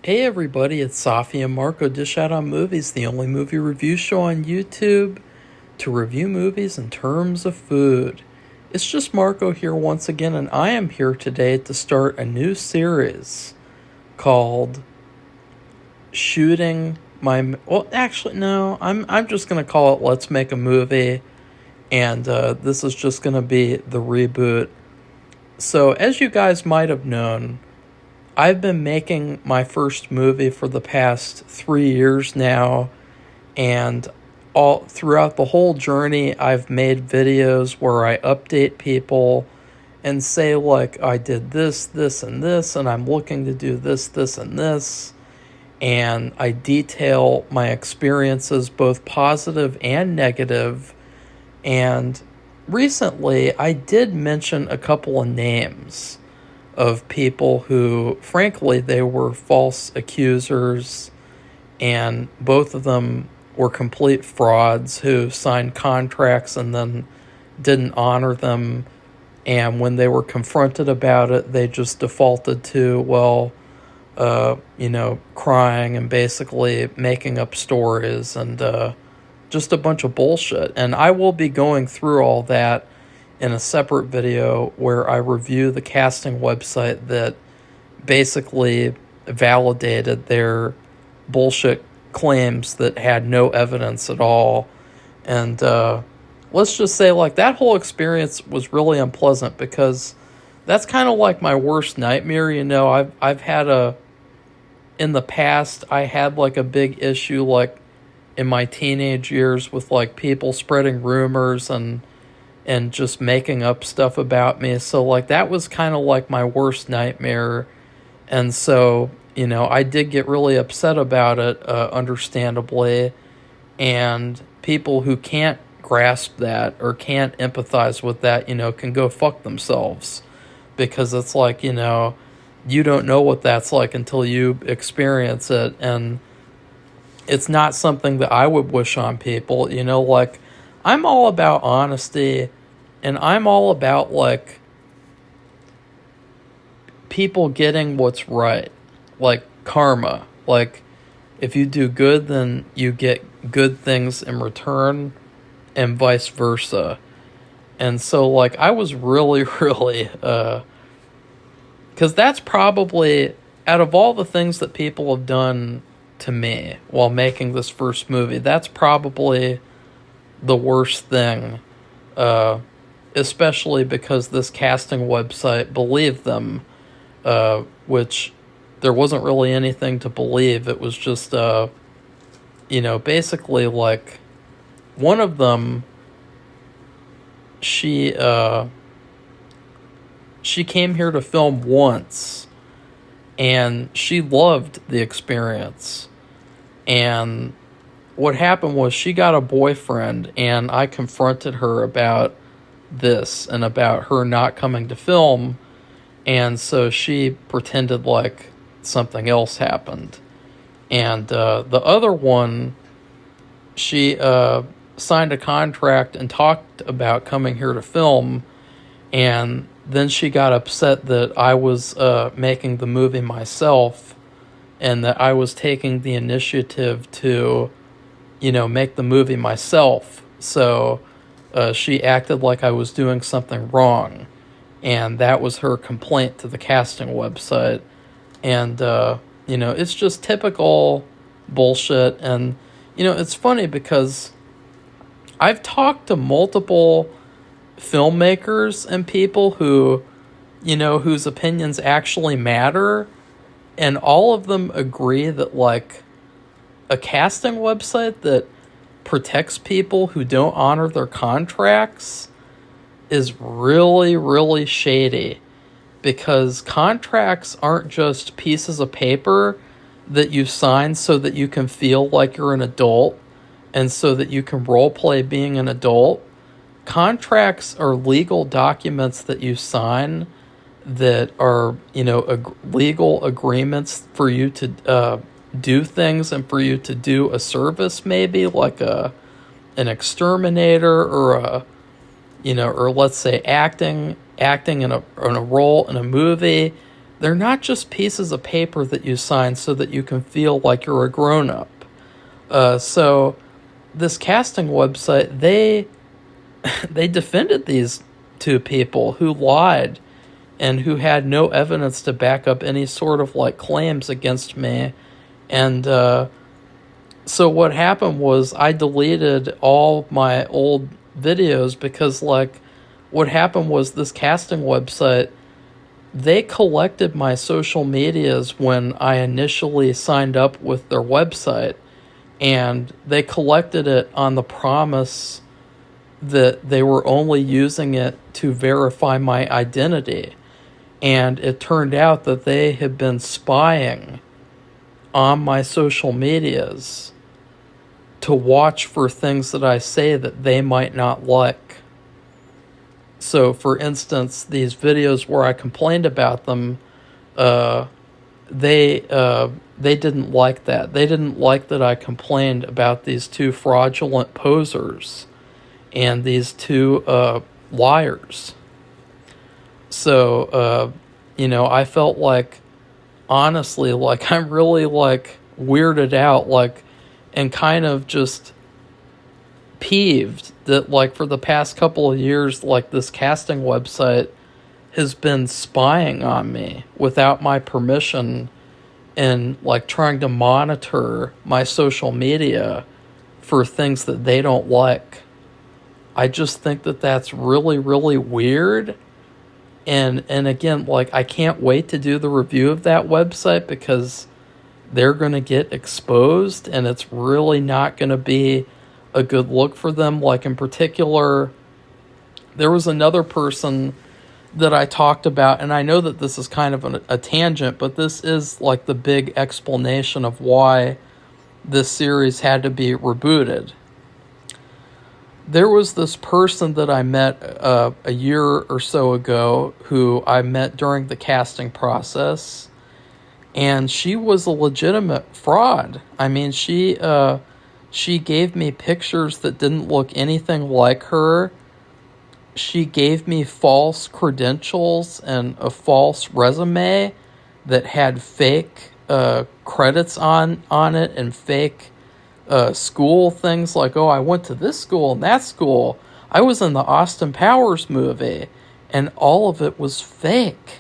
Hey everybody, it's Safi and Marco Dish Out on Movies, the only movie review show on YouTube to review movies in terms of food. It's just Marco here once again, and I am here today to start a new series called Shooting My... Well, actually, no, I'm just going to call it Let's Make a Movie, and this is just going to be the reboot. So, as you guys might have known, I've been making my first movie for the past 3 years now, and all throughout the whole journey, I've made videos where I update people and say, like, I did this, this, and this, and I'm looking to do this, this, and this, and I detail my experiences, both positive and negative, and recently I did mention a couple of names of people who, frankly, they were false accusers, and both of them were complete frauds who signed contracts and then didn't honor them. And when they were confronted about it, they just defaulted to, crying and basically making up stories and just a bunch of bullshit. And I will be going through all that in a separate video where I review the casting website that basically validated their bullshit claims that had no evidence at all. And let's just say, like, that whole experience was really unpleasant because that's kind of like my worst nightmare. I've had in the past, I had like a big issue like in my teenage years with like people spreading rumors and just making up stuff about me. So, like, that was kind of like my worst nightmare. And so, I did get really upset about it, understandably. And people who can't grasp that or can't empathize with that, can go fuck themselves. Because it's like, you don't know what that's like until you experience it. And it's not something that I would wish on people, like, I'm all about honesty, and I'm all about, like, people getting what's right, like karma. Like, if you do good, then you get good things in return, and vice versa. And so, like, I was really, really, because that's probably, out of all the things that people have done to me while making this first movie, that's probably the worst thing, especially because this casting website believed them, which there wasn't really anything to believe. It was just, basically, like, one of them, she came here to film once, and she loved the experience, and what happened was she got a boyfriend, and I confronted her about this and about her not coming to film, and so she pretended like something else happened. And the other one, she signed a contract and talked about coming here to film, and then she got upset that I was making the movie myself and that I was taking the initiative to make the movie myself. So she acted like I was doing something wrong. And that was her complaint to the casting website. And, it's just typical bullshit. And, it's funny because I've talked to multiple filmmakers and people who, whose opinions actually matter. And all of them agree that, like, a casting website that protects people who don't honor their contracts is really, really shady, because contracts aren't just pieces of paper that you sign so that you can feel like you're an adult and so that you can role play being an adult. Contracts are legal documents that you sign that are, legal agreements for you to do things and for you to do a service, maybe like an exterminator or or let's say acting in a role in a movie, they're not just pieces of paper that you sign so that you can feel like you're a grown-up. So this casting website, they defended these two people who lied and who had no evidence to back up any sort of like claims against me. And so what happened was I deleted all my old videos because like what happened was this casting website, they collected my social medias when I initially signed up with their website, and they collected it on the promise that they were only using it to verify my identity. And it turned out that they had been spying on my social medias to watch for things that I say that they might not like. So, for instance, these videos where I complained about them, they didn't like that. They didn't like that I complained about these two fraudulent posers and these two liars. So, I felt like, honestly, like I'm really like weirded out, like, and kind of just peeved that like for the past couple of years, like this casting website has been spying on me without my permission and like trying to monitor my social media for things that they don't like. I just think that that's really, really weird. And again, like I can't wait to do the review of that website because they're going to get exposed and it's really not going to be a good look for them. Like in particular, there was another person that I talked about, and I know that this is kind of a tangent, but this is like the big explanation of why this series had to be rebooted. There was this person that I met a year or so ago who I met during the casting process, and she was a legitimate fraud. I mean, she gave me pictures that didn't look anything like her. She gave me false credentials and a false resume that had fake credits on it and fake school things like, oh, I went to this school and that school. I was in the Austin Powers movie, and all of it was fake.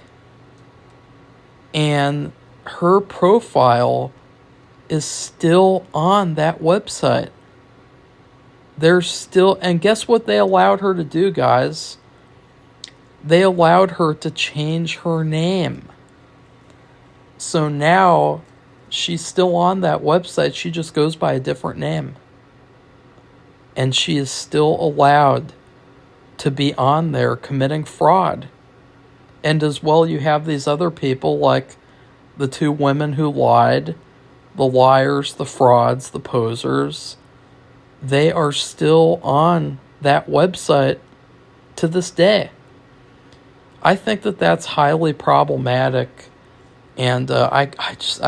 And her profile is still on that website. There's still, and guess what they allowed her to do, guys? They allowed her to change her name. So now she's still on that website. She just goes by a different name. And she is still allowed to be on there committing fraud. And as well, you have these other people like the two women who lied, the liars, the frauds, the posers. They are still on that website to this day. I think that that's highly problematic, and I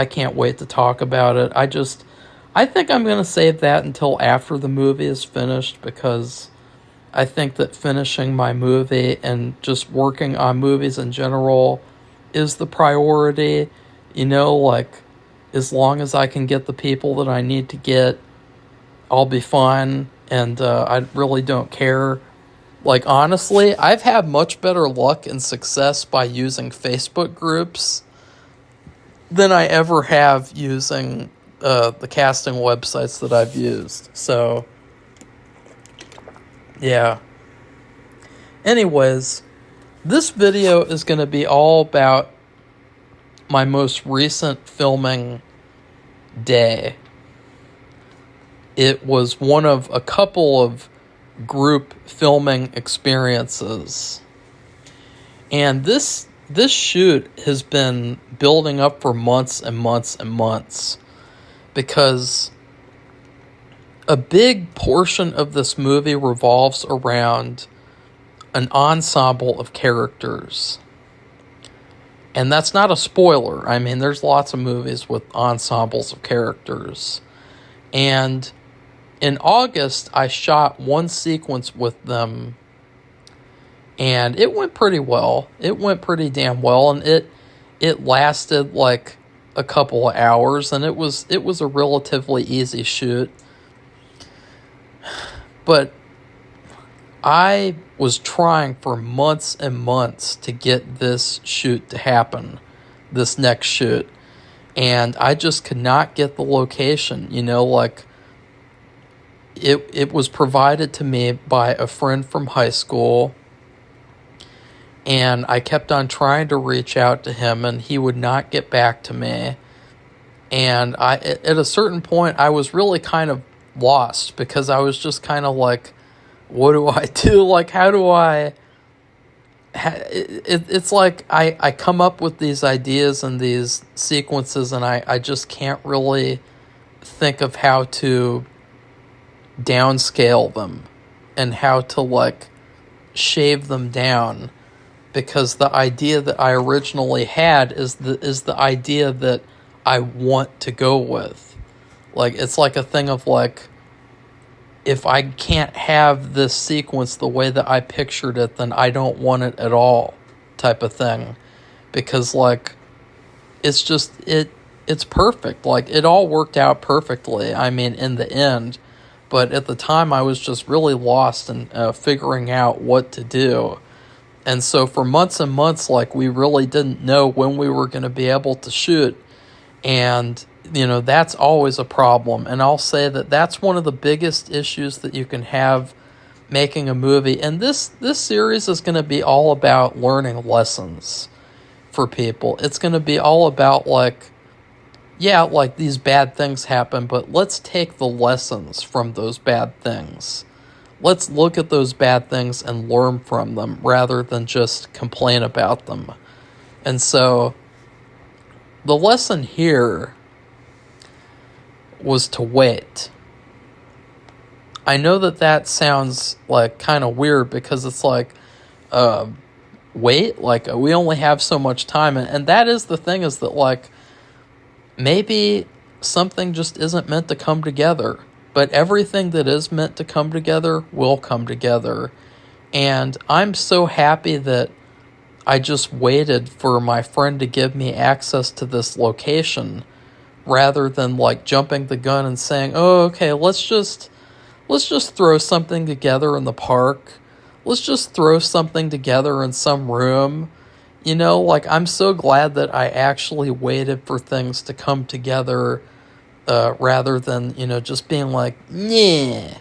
can't wait to talk about it. I think I'm going to save that until after the movie is finished, because I think that finishing my movie and just working on movies in general is the priority. Like, as long as I can get the people that I need to get, I'll be fine, and I really don't care. Like, honestly, I've had much better luck and success by using Facebook groups than I ever have using the casting websites that I've used. So, yeah. Anyways, this video is going to be all about my most recent filming day. It was one of a couple of group filming experiences. And this shoot has been building up for months and months and months, because a big portion of this movie revolves around an ensemble of characters. And that's not a spoiler. I mean, there's lots of movies with ensembles of characters. And in August, I shot one sequence with them, and it went pretty well. It went pretty damn well, and it lasted like a couple of hours, and it was a relatively easy shoot. But I was trying for months and months to get this shoot to happen, this next shoot. And I just could not get the location, like it was provided to me by a friend from high school. And I kept on trying to reach out to him, and he would not get back to me. And at a certain point, I was really kind of lost, because I was just kind of like, what do I do? Like, how do I... It's like I come up with these ideas and these sequences, and I just can't really think of how to downscale them and how to, like, shave them down, because the idea that I originally had is the idea that I want to go with. Like, it's like a thing of, like, if I can't have this sequence the way that I pictured it, then I don't want it at all, type of thing. Because, like, it's just, it's perfect. Like, it all worked out perfectly, I mean, in the end. But at the time, I was just really lost in figuring out what to do. And so for months and months, like, we really didn't know when we were going to be able to shoot. And, that's always a problem. And I'll say that that's one of the biggest issues that you can have making a movie. And this series is going to be all about learning lessons for people. It's going to be all about, like, yeah, like, these bad things happen, but let's take the lessons from those bad things. Let's look at those bad things and learn from them rather than just complain about them. And so the lesson here was to wait. I know that sounds like kind of weird, because it's like, wait, like, we only have so much time. And that is the thing, is that, like, maybe something just isn't meant to come together. But everything that is meant to come together will come together. And I'm so happy that I just waited for my friend to give me access to this location, rather than, like, jumping the gun and saying, oh, okay, let's just throw something together in the park. Let's just throw something together in some room. Like, I'm so glad that I actually waited for things to come together, rather than, just being like, yeah,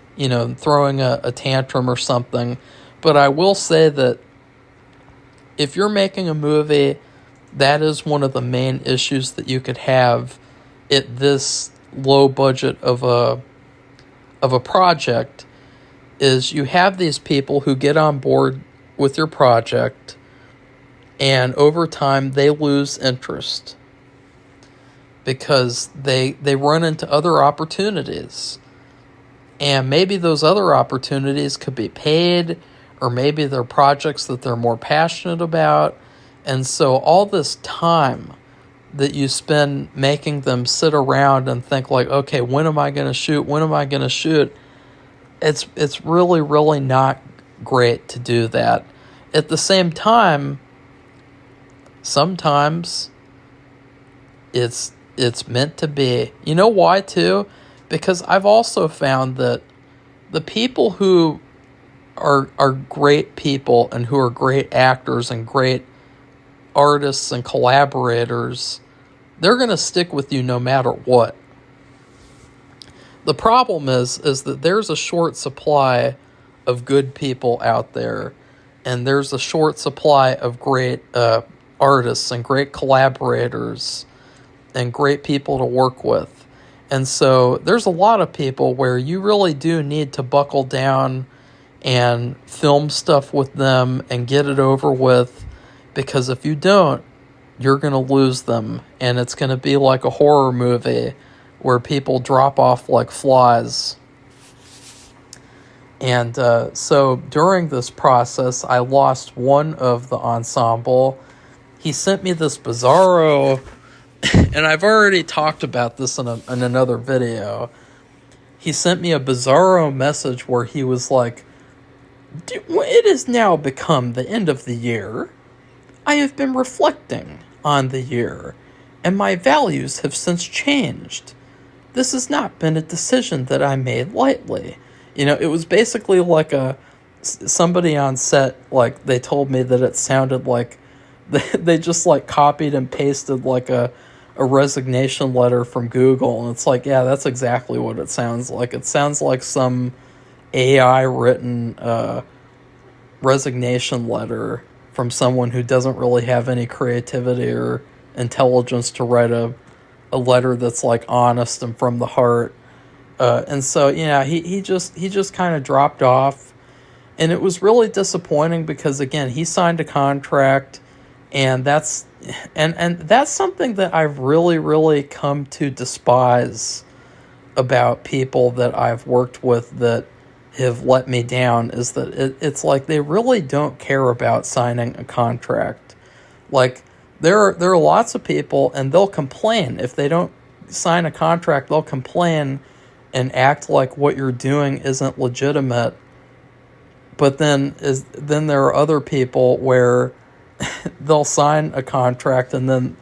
throwing a tantrum or something. But I will say that if you're making a movie, that is one of the main issues that you could have at this low budget of a project, is you have these people who get on board with your project, and over time they lose interest because they run into other opportunities. And maybe those other opportunities could be paid, or maybe they're projects that they're more passionate about. And so all this time that you spend making them sit around and think, like, okay, when am I going to shoot? When am I going to shoot? It's really, really not great to do that. At the same time, sometimes it's meant to be. You know why, too? Because I've also found that the people who are great people and who are great actors and great artists and collaborators, they're going to stick with you no matter what. The problem is that there's a short supply of good people out there, and there's a short supply of great artists and great collaborators and great people to work with. And so there's a lot of people where you really do need to buckle down and film stuff with them and get it over with, because if you don't, you're going to lose them, and it's going to be like a horror movie where people drop off like flies. And so during this process, I lost one of the ensemble. He sent me this bizarro, and I've already talked about this in another video. He sent me a bizarro message where he was like, it has now become the end of the year. I have been reflecting on the year, and my values have since changed. This has not been a decision that I made lightly. It was basically like somebody on set, like, they told me that it sounded like they just like copied and pasted like a resignation letter from Google, and it's like, yeah, that's exactly what it sounds like. It sounds like some AI written resignation letter from someone who doesn't really have any creativity or intelligence to write a letter that's like honest and from the heart. And so, yeah, he just kind of dropped off, and it was really disappointing because, again, he signed a contract, and that's something that I've really, really come to despise about people that I've worked with that have let me down, is that it's like they really don't care about signing a contract. Like, there are lots of people, and they'll complain if they don't sign a contract. They'll complain and act like what you're doing isn't legitimate. But then there are other people where they'll sign a contract and then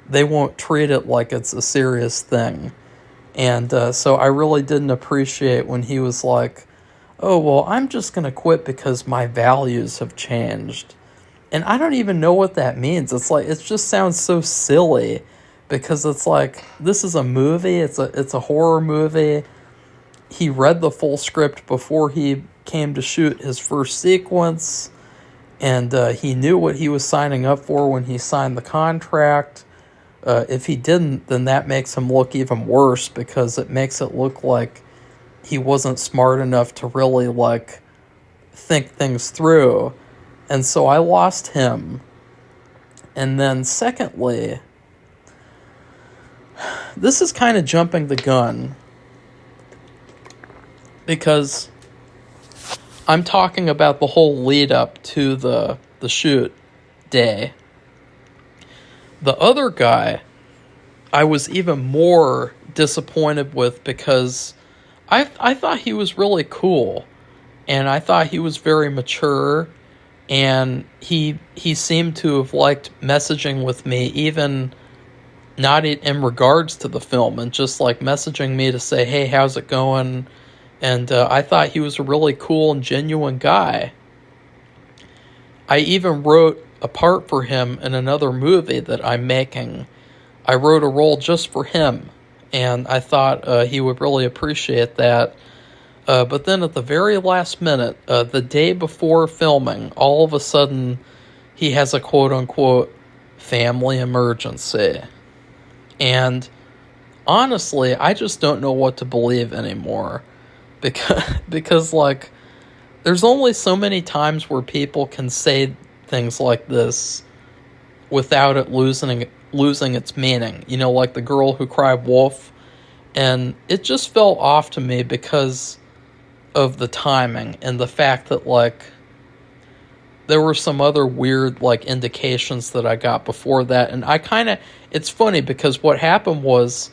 they won't treat it like it's a serious thing. And so I really didn't appreciate when he was like, oh, well, I'm just going to quit because my values have changed. And I don't even know what that means. It's like, it just sounds so silly, because it's like, this is a movie. It's a horror movie. He read the full script before he came to shoot his first sequence, and he knew what he was signing up for when he signed the contract. If he didn't, then that makes him look even worse, because it makes it look like he wasn't smart enough to really, like, think things through. And so I lost him. And then secondly, this is kind of jumping the gun, because I'm talking about the whole lead up to the shoot day. The other guy, I was even more disappointed with, because I thought he was really cool, and I thought he was very mature, and he seemed to have liked messaging with me, even not in regards to the film, and just like messaging me to say, hey, how's it going? And I thought he was a really cool and genuine guy. I even wrote a part for him in another movie that I'm making. I wrote a role just for him, and I thought he would really appreciate that. But then at the very last minute, the day before filming, all of a sudden, he has a quote-unquote family emergency. And honestly, I just don't know what to believe anymore. Because like, there's only so many times where people can say things like this without it losing its meaning. Like the girl who cried wolf. And it just felt off to me because of the timing and the fact that, like, there were some other weird, like, indications that I got before that. And it's funny because what happened was,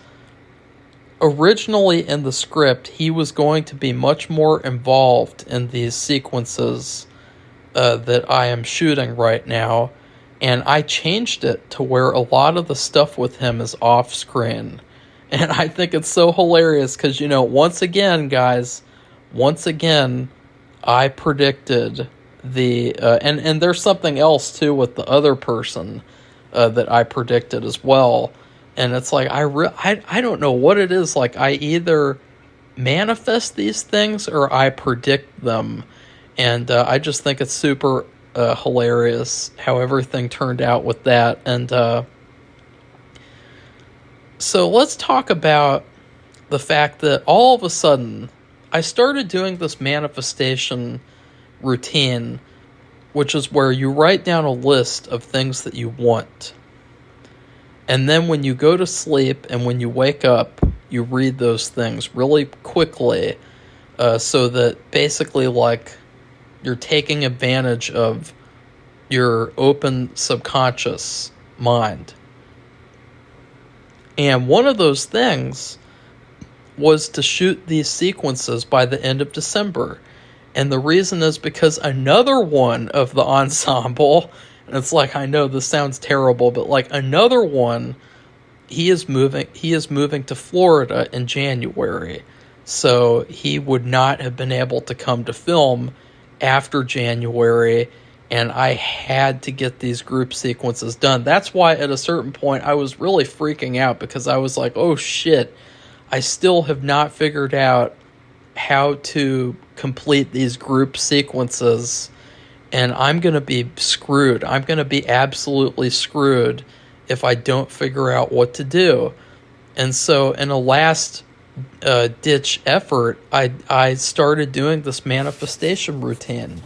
originally in the script, he was going to be much more involved in these sequences that I am shooting right now, and I changed it to where a lot of the stuff with him is off screen. And I think it's so hilarious because, once again, guys, I predicted the and there's something else too with the other person that I predicted as well. And it's like, I don't know what it is. Like, I either manifest these things or I predict them. And I just think it's super hilarious how everything turned out with that. And so let's talk about the fact that all of a sudden I started doing this manifestation routine, which is where you write down a list of things that you want. And then when you go to sleep and when you wake up, you read those things really quickly, so that basically, like, you're taking advantage of your open subconscious mind. And one of those things was to shoot these sequences by the end of December. And the reason is because another one of the ensemble And it's like, I know this sounds terrible, but like another one, he is moving to Florida in January. So he would not have been able to come to film after January, and I had to get these group sequences done. That's why at a certain point I was really freaking out, because I was like, oh shit, I still have not figured out how to complete these group sequences, and I'm going to be screwed. I'm going to be absolutely screwed if I don't figure out what to do. And so in a last ditch effort, I started doing this manifestation routine.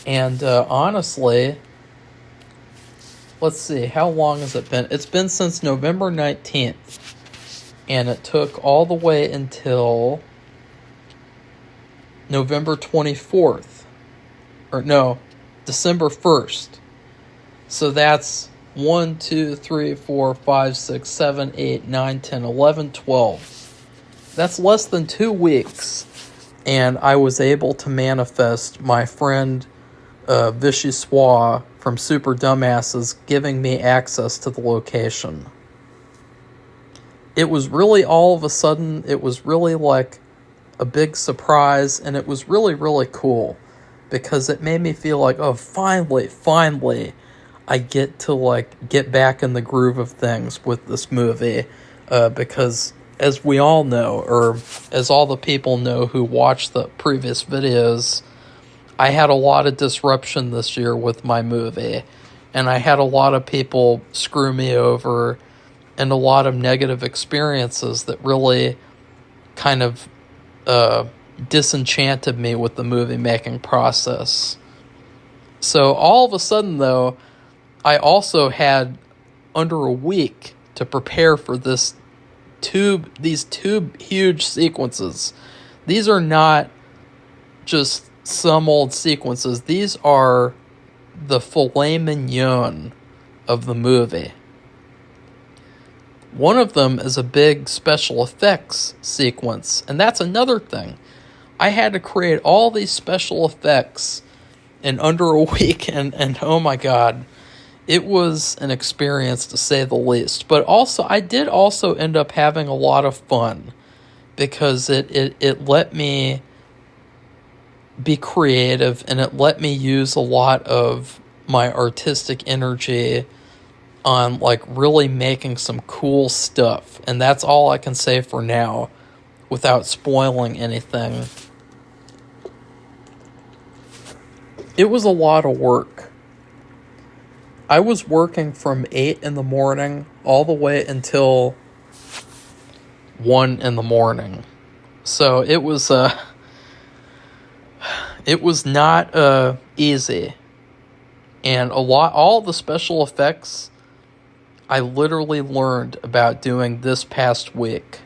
And honestly, let's see, how long has it been? It's been since November 19th. And it took all the way until November 24th. Or no, December 1st. So that's 1, 2, 3, 4, 5, 6, 7, 8, 9, 10, 11, 12. That's less than 2 weeks. And I was able to manifest my friend Vichyssoise from Super Dumbasses giving me access to the location. It was really all of a sudden, it was really like a big surprise, and it was really, really cool, because it made me feel like, oh, finally, I get to like get back in the groove of things with this movie, because as we all know, or as all the people know who watched the previous videos, I had a lot of disruption this year with my movie, and I had a lot of people screw me over, and a lot of negative experiences that really kind of disenchanted me with the movie making process. So all of a sudden, though, I also had under a week to prepare for these two huge sequences. These are not just some old sequences. These are the filet mignon of the movie. One of them is a big special effects sequence, and that's another thing. I had to create all these special effects in under a week, and oh my god, it was an experience to say the least. But also, I did also end up having a lot of fun, because it let me be creative, and it let me use a lot of my artistic energy on like really making some cool stuff. And that's all I can say for now without spoiling anything. It was a lot of work. I was working from 8 in the morning all the way until 1 in the morning. So it was not easy. And all the special effects I literally learned about doing this past week.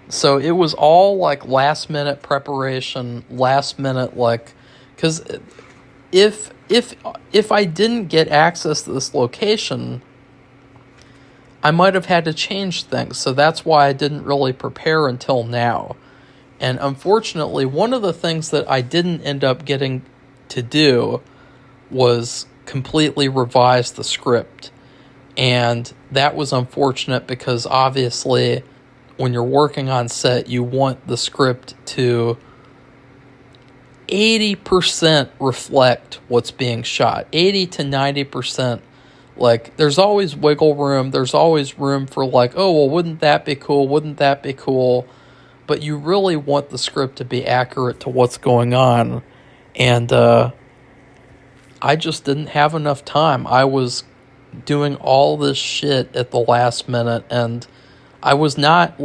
So it was all like last minute preparation, last minute, like, because if I didn't get access to this location, I might have had to change things. So that's why I didn't really prepare until now. And unfortunately, one of the things that I didn't end up getting to do was completely revise the script. And that was unfortunate, because obviously when you're working on set, you want the script to 80% reflect what's being shot. 80 to 90%. Like, there's always wiggle room. There's always room for like, oh, well, wouldn't that be cool? Wouldn't that be cool? But you really want the script to be accurate to what's going on. And I just didn't have enough time. I was doing all this shit at the last minute, and I was not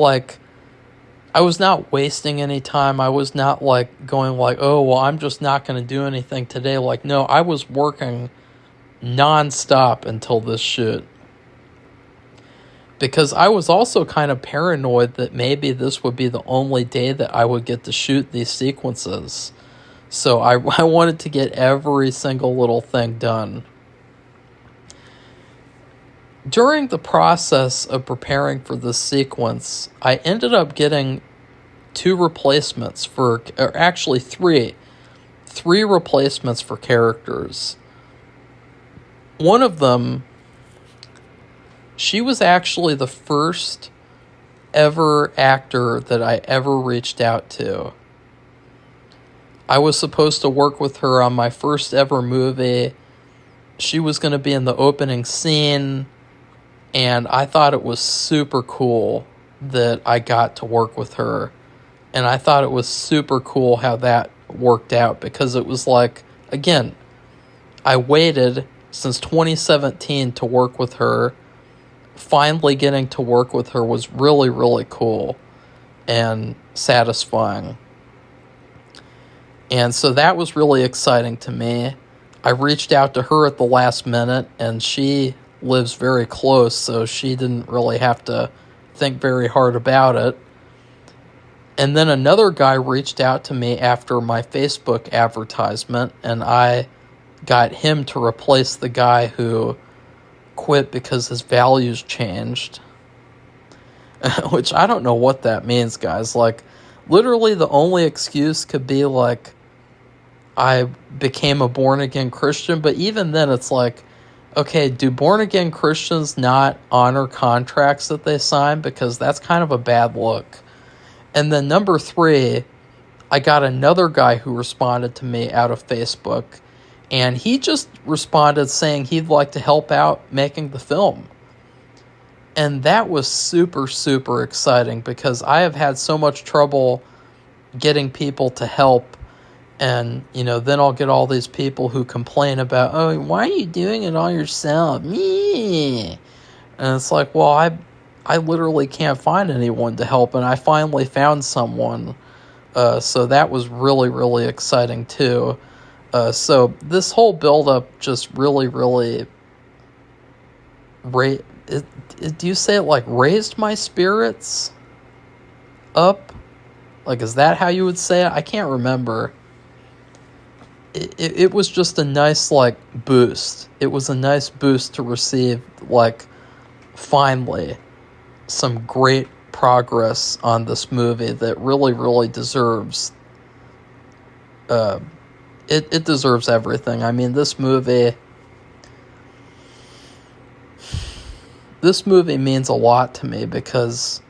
wasting any time. I was not like going like, oh, well, I'm just not going to do anything today. Like, no, I was working nonstop until this shoot, because I was also kind of paranoid that maybe this would be the only day that I would get to shoot these sequences. So I wanted to get every single little thing done. During the process of preparing for this sequence, I ended up getting 2 replacements or actually 3 replacements for characters. one of them, she was actually the first ever actor that I ever reached out to. I was supposed to work with her on my first ever movie. She was going to be in the opening scene, and I thought it was super cool that I got to work with her. And I thought it was super cool how that worked out, because it was like, again, I waited since 2017 to work with her. Finally getting to work with her was really, really cool and satisfying. And so that was really exciting to me. I reached out to her at the last minute, and she lives very close, so she didn't really have to think very hard about it. And then another guy reached out to me after my Facebook advertisement, and I got him to replace the guy who quit because his values changed. Which I don't know what that means, guys. Like, literally the only excuse could be like, I became a born-again Christian, but even then it's like, okay, do born-again Christians not honor contracts that they sign? Because that's kind of a bad look. And then number 3, I got another guy who responded to me out of Facebook, and he just responded saying he'd like to help out making the film. And that was super, super exciting, because I have had so much trouble getting people to help. And, then I'll get all these people who complain about, oh, why are you doing it all yourself? Me. And it's like, well, I literally can't find anyone to help, and I finally found someone. So that was really, really exciting too. So this whole build-up just really, really, do you say it like raised my spirits up? Like, is that how you would say it? I can't remember. It was just a nice, like, boost. It was a nice boost to receive, like, finally, some great progress on this movie that really, really deserves, it deserves everything. I mean, this movie means a lot to me, because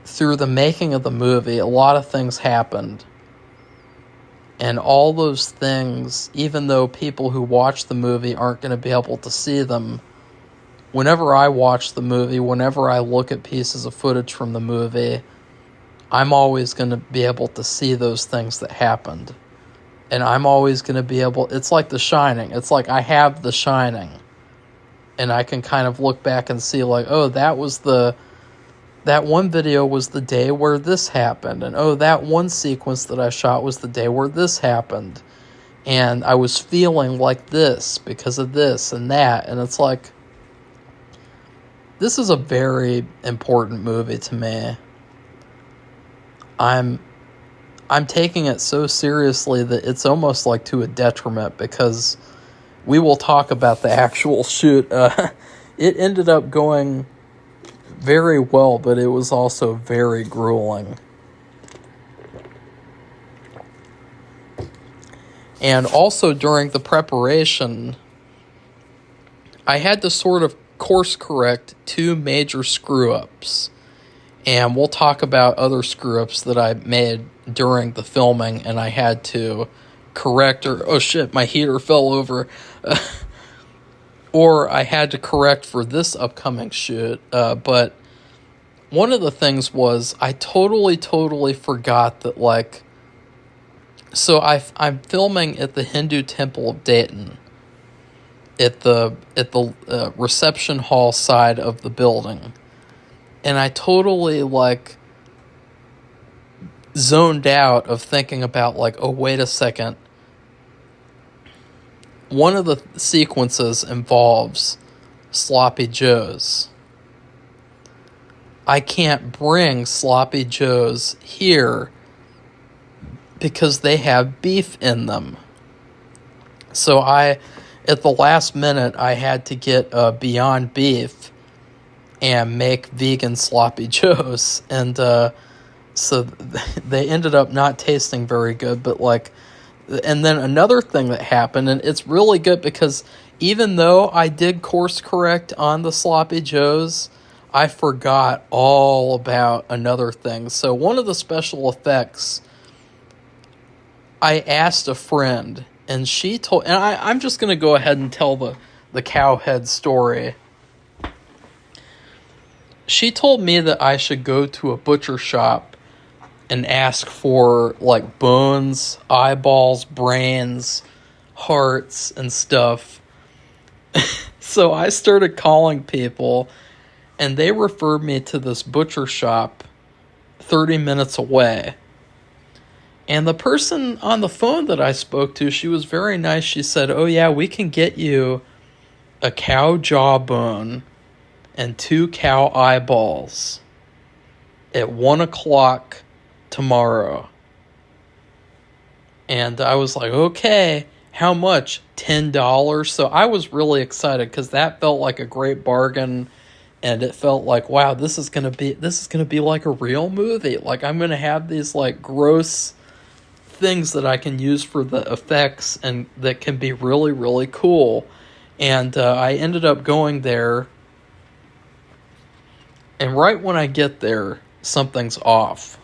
through the making of the movie, a lot of things happened. And all those things, even though people who watch the movie aren't going to be able to see them, whenever I watch the movie, whenever I look at pieces of footage from the movie, I'm always going to be able to see those things that happened. And I'm always going to be able, it's like The Shining. It's like I have The Shining. And I can kind of look back and see, like, oh, that one video was the day where this happened. And, oh, that one sequence that I shot was the day where this happened. And I was feeling like this because of this and that. And it's like, this is a very important movie to me. I'm taking it so seriously that it's almost like to a detriment, because we will talk about the actual shoot. It ended up going very well, but it was also very grueling. And also during the preparation, I had to sort of course correct 2 major screw-ups. And we'll talk about other screw-ups that I made during the filming, and I had to correct, or, oh shit, my heater fell over. Or I had to correct for this upcoming shoot. But one of the things was I totally forgot that, like, so I'm filming at the Hindu Temple of Dayton, at the reception hall side of the building. And I totally, like, zoned out of thinking about, like, oh, wait a second. One of the sequences involves Sloppy Joes. I can't bring Sloppy Joes here because they have beef in them. So at the last minute, I had to get Beyond Beef and make vegan Sloppy Joes. And so they ended up not tasting very good, but, like, and then another thing that happened, and it's really good because even though I did course correct on the sloppy joes, I forgot all about another thing. So one of the special effects, I asked a friend, and she told, and I'm just going to go ahead and tell the cow head story. She told me that I should go to a butcher shop and ask for like bones, eyeballs, brains, hearts, and stuff. So I started calling people, and they referred me to this butcher shop 30 minutes away. And the person on the phone that I spoke to, she was very nice. She said, "Oh yeah, we can get you a cow jawbone and 2 cow eyeballs at 1 o'clock tomorrow." And I was like, okay, how much? $10? So I was really excited because that felt like a great bargain. And it felt like, wow, this is gonna be like a real movie. Like, I'm gonna have these like gross things that I can use for the effects and that can be really, really cool. And I ended up going there, and right when I get there, something's off.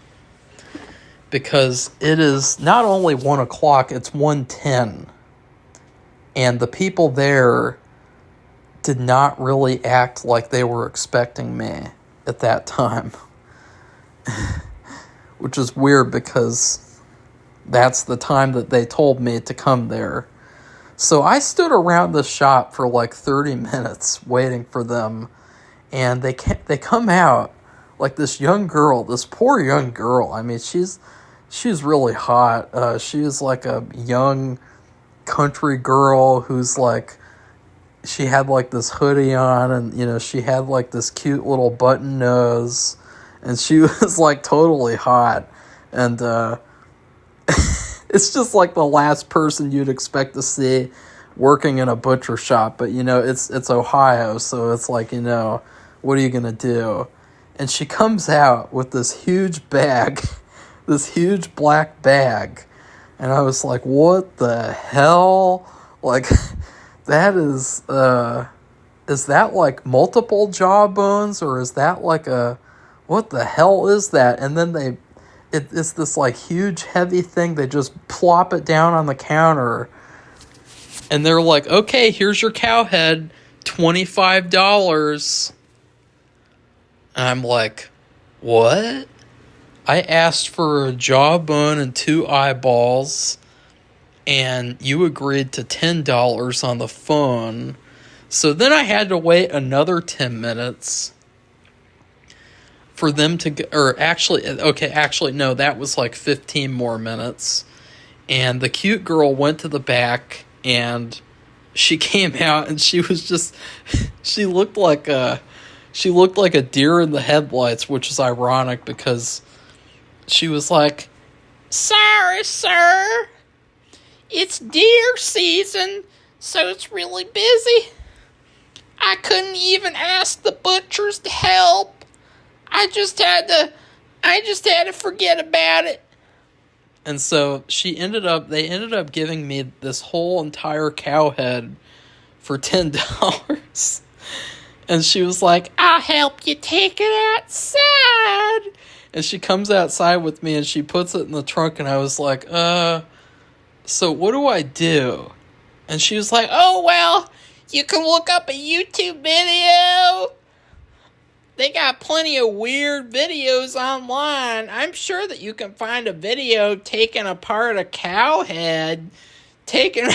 Because it is not only 1 o'clock, it's 1:10. And the people there did not really act like they were expecting me at that time. Which is weird because that's the time that they told me to come there. So I stood around the shop for like 30 minutes waiting for them. And they come out, like this young girl, this poor young girl. I mean, she's really hot. She's like a young country girl who's like, she had like this hoodie on, and you know, she had like this cute little button nose, and she was like totally hot. And it's just like the last person you'd expect to see working in a butcher shop. But you know, it's Ohio, so it's like, you know, what are you gonna do? And she comes out with this huge bag, this huge black bag. And I was like, what the hell? Like, that is that like multiple jawbones, or is that like what the hell is that? And then it's this like huge heavy thing. They just plop it down on the counter. And they're like, okay, here's your cow head, $25. And I'm like, what? I asked for a jawbone and 2 eyeballs, and you agreed to $10 on the phone. So then I had to wait another 10 minutes for them to get, or actually, no, that was like 15 more minutes. And the cute girl went to the back, and she came out, and she was just, she looked like a deer in the headlights, which is ironic because she was like, "Sorry, sir. It's deer season, so it's really busy. I couldn't even ask the butchers to help. I just had to forget about it." And so they ended up giving me this whole entire cow head for $10. And she was like, "I'll help you take it outside." And she comes outside with me, and she puts it in the trunk, and I was like, so what do I do? And she was like, "Oh, well, you can look up a YouTube video. They got plenty of weird videos online. I'm sure that you can find a video taking apart a cow head, taking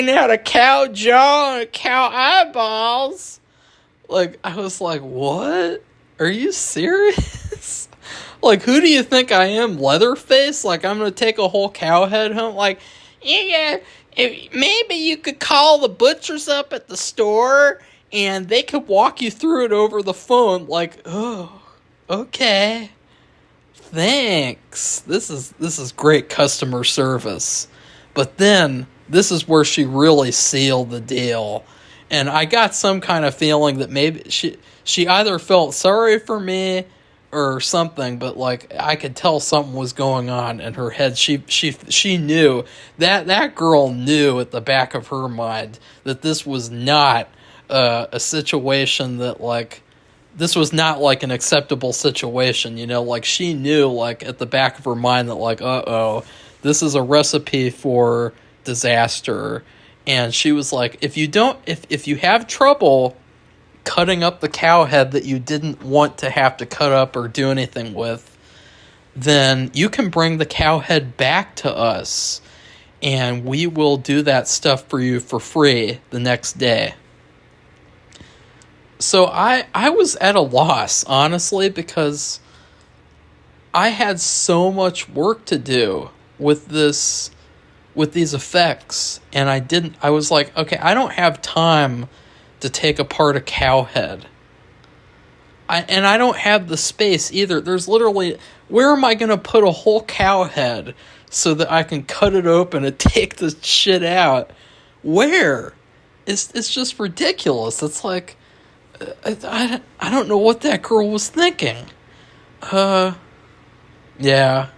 out a cow jaw and cow eyeballs." Like, I was like, what? Are you serious? Like, who do you think I am, Leatherface? Like, I'm gonna take a whole cow head home? Like, yeah, maybe you could call the butchers up at the store, and they could walk you through it over the phone. Like, oh, okay. Thanks. This is great customer service. But then, this is where she really sealed the deal. And I got some kind of feeling that maybe she either felt sorry for me, or something, but like I could tell something was going on in her head. She knew that girl knew at the back of her mind that this was not a situation that like this was not like an acceptable situation, you know, like she knew like at the back of her mind that like, this is a recipe for disaster. And she was like, if you have trouble cutting up the cow head that you didn't want to have to cut up or do anything with, then you can bring the cow head back to us and we will do that stuff for you for free the next day. So I was at a loss, honestly, because I had so much work to do with these effects, and I was like, okay, I don't have time to take apart a cow head. I don't have the space either. There's literally, where am I going to put a whole cow head so that I can cut it open and take the shit out? Where? It's just ridiculous. It's like, I don't know what that girl was thinking. Yeah.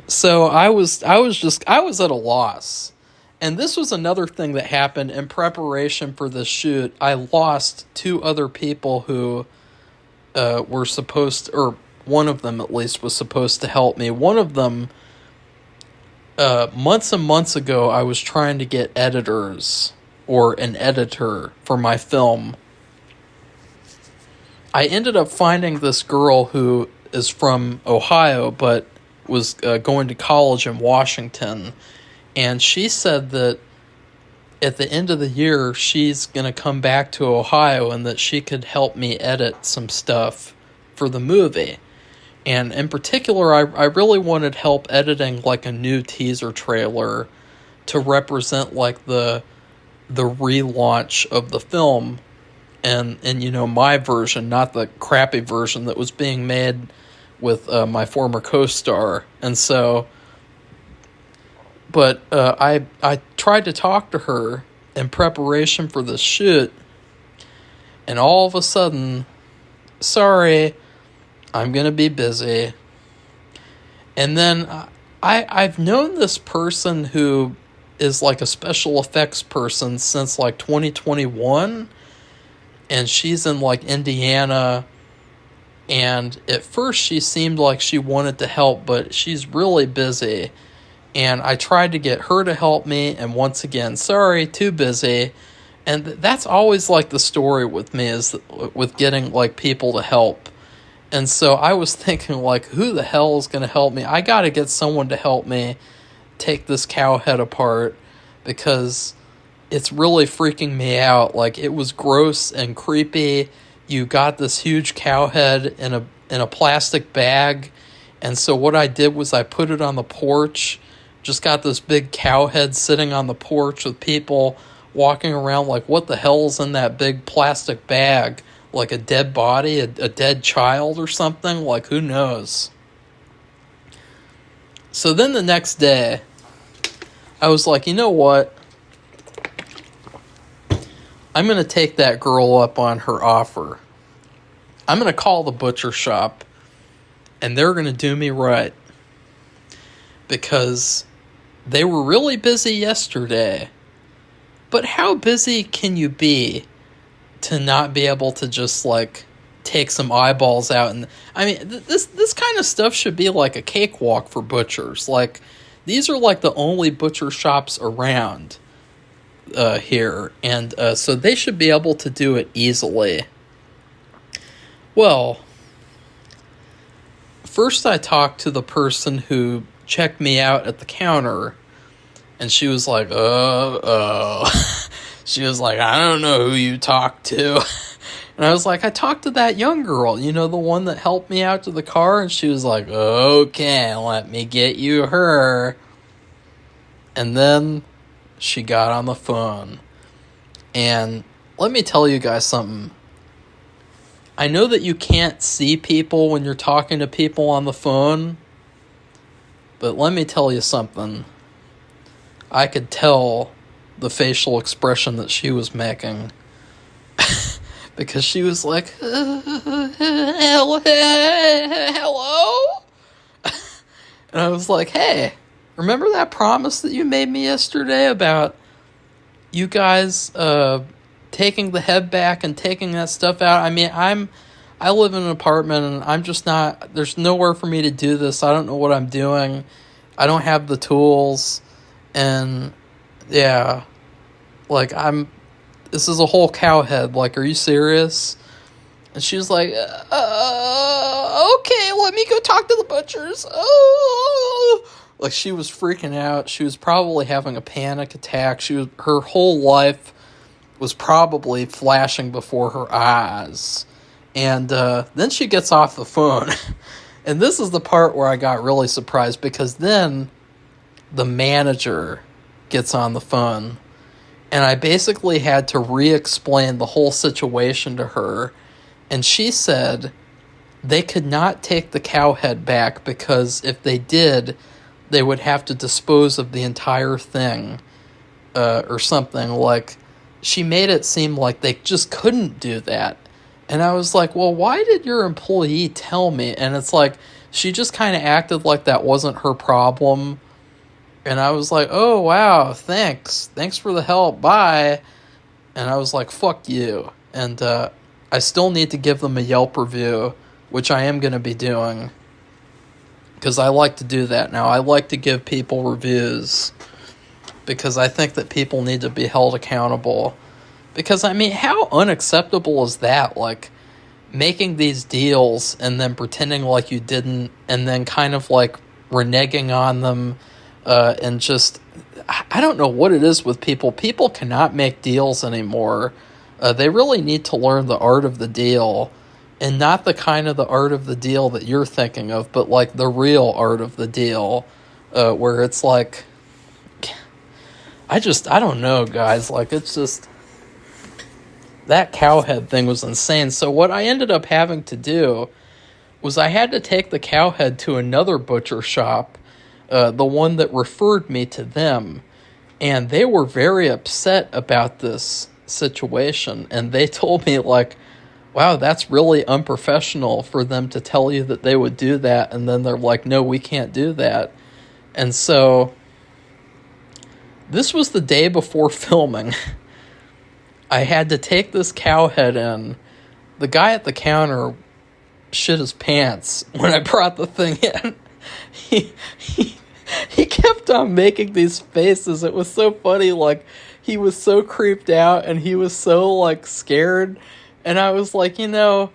So I was at a loss. And this was another thing that happened in preparation for this shoot. I lost 2 other people who were supposed to, or one of them at least was supposed to help me. One of them, months and months ago, I was trying to get editors or an editor for my film. I ended up finding this girl who is from Ohio, but was going to college in Washington. And she said that at the end of the year, she's going to come back to Ohio and that she could help me edit some stuff for the movie. And in particular, I really wanted help editing like a new teaser trailer to represent like the relaunch of the film and you know, my version, not the crappy version that was being made with my former co-star. And so, but I tried to talk to her in preparation for this shoot, and all of a sudden, sorry, I'm going to be busy. And then I've known this person who is like a special effects person since like 2021, and she's in like Indiana, and at first she seemed like she wanted to help, but she's really busy. And I tried to get her to help me, and once again, sorry, too busy. And that's always like the story with me, is with getting like people to help. And so I was thinking like, who the hell is going to help me? I got to get someone to help me take this cow head apart, because it's really freaking me out. Like, it was gross and creepy. You got this huge cow head in a plastic bag. And so what I did was I put it on the porch. Just got this big cow head sitting on the porch with people walking around like, what the hell's in that big plastic bag? Like a dead body, a dead child or something? Like, who knows? So then the next day, I was like, you know what? I'm going to take that girl up on her offer. I'm going to call the butcher shop, and they're going to do me right. Because they were really busy yesterday. But how busy can you be to not be able to just, like, take some eyeballs out? And I mean, this kind of stuff should be like a cakewalk for butchers. Like, these are like the only butcher shops around here. And so they should be able to do it easily. Well, first I talked to the person who checked me out at the counter, and she was like, she was like, I don't know who you talked to. And I was like, I talked to that young girl, you know, the one that helped me out to the car. And she was like, okay, let me get you her. And then she got on the phone. And let me tell you guys something. I know that you can't see people when you're talking to people on the phone, but let me tell you something. I could tell the facial expression that she was making. because she was like, hello? And I was like, hey, remember that promise that you made me yesterday about you guys taking the head back and taking that stuff out? I mean, I live in an apartment and I'm just not, there's nowhere for me to do this. I don't know what I'm doing. I don't have the tools. And yeah, like this is a whole cow head. Like, are you serious? And she was like, okay, let me go talk to the butchers. Oh, like, she was freaking out. She was probably having a panic attack. Her whole life was probably flashing before her eyes. And then she gets off the phone. And this is the part where I got really surprised, because then the manager gets on the phone. And I basically had to re-explain the whole situation to her. And she said they could not take the cow head back, because if they did, they would have to dispose of the entire thing or something. Like, she made it seem like they just couldn't do that. And I was like, well, why did your employee tell me? And it's like, she just kind of acted like that wasn't her problem. And I was like, oh, wow, thanks. Thanks for the help. Bye. And I was like, fuck you. And I still need to give them a Yelp review, which I am going to be doing, because I like to do that now. I like to give people reviews because I think that people need to be held accountable. Because, I mean, how unacceptable is that? Like, making these deals and then pretending like you didn't, and then kind of like reneging on them, and just, I don't know what it is with people. People cannot make deals anymore. They really need to learn the art of the deal, and not the kind of the art of the deal that you're thinking of, but like the real art of the deal, where it's like, I don't know, guys. Like, it's just, that cowhead thing was insane. So what I ended up having to do was I had to take the cowhead to another butcher shop, the one that referred me to them, and they were very upset about this situation. And they told me, like, wow, that's really unprofessional for them to tell you that they would do that, and then they're like, no, we can't do that. And so this was the day before filming. I had to take this cowhead in. The guy at the counter shit his pants when I brought the thing in. He kept on making these faces. It was so funny. Like, he was so creeped out and he was so, like, scared. And I was like, you know,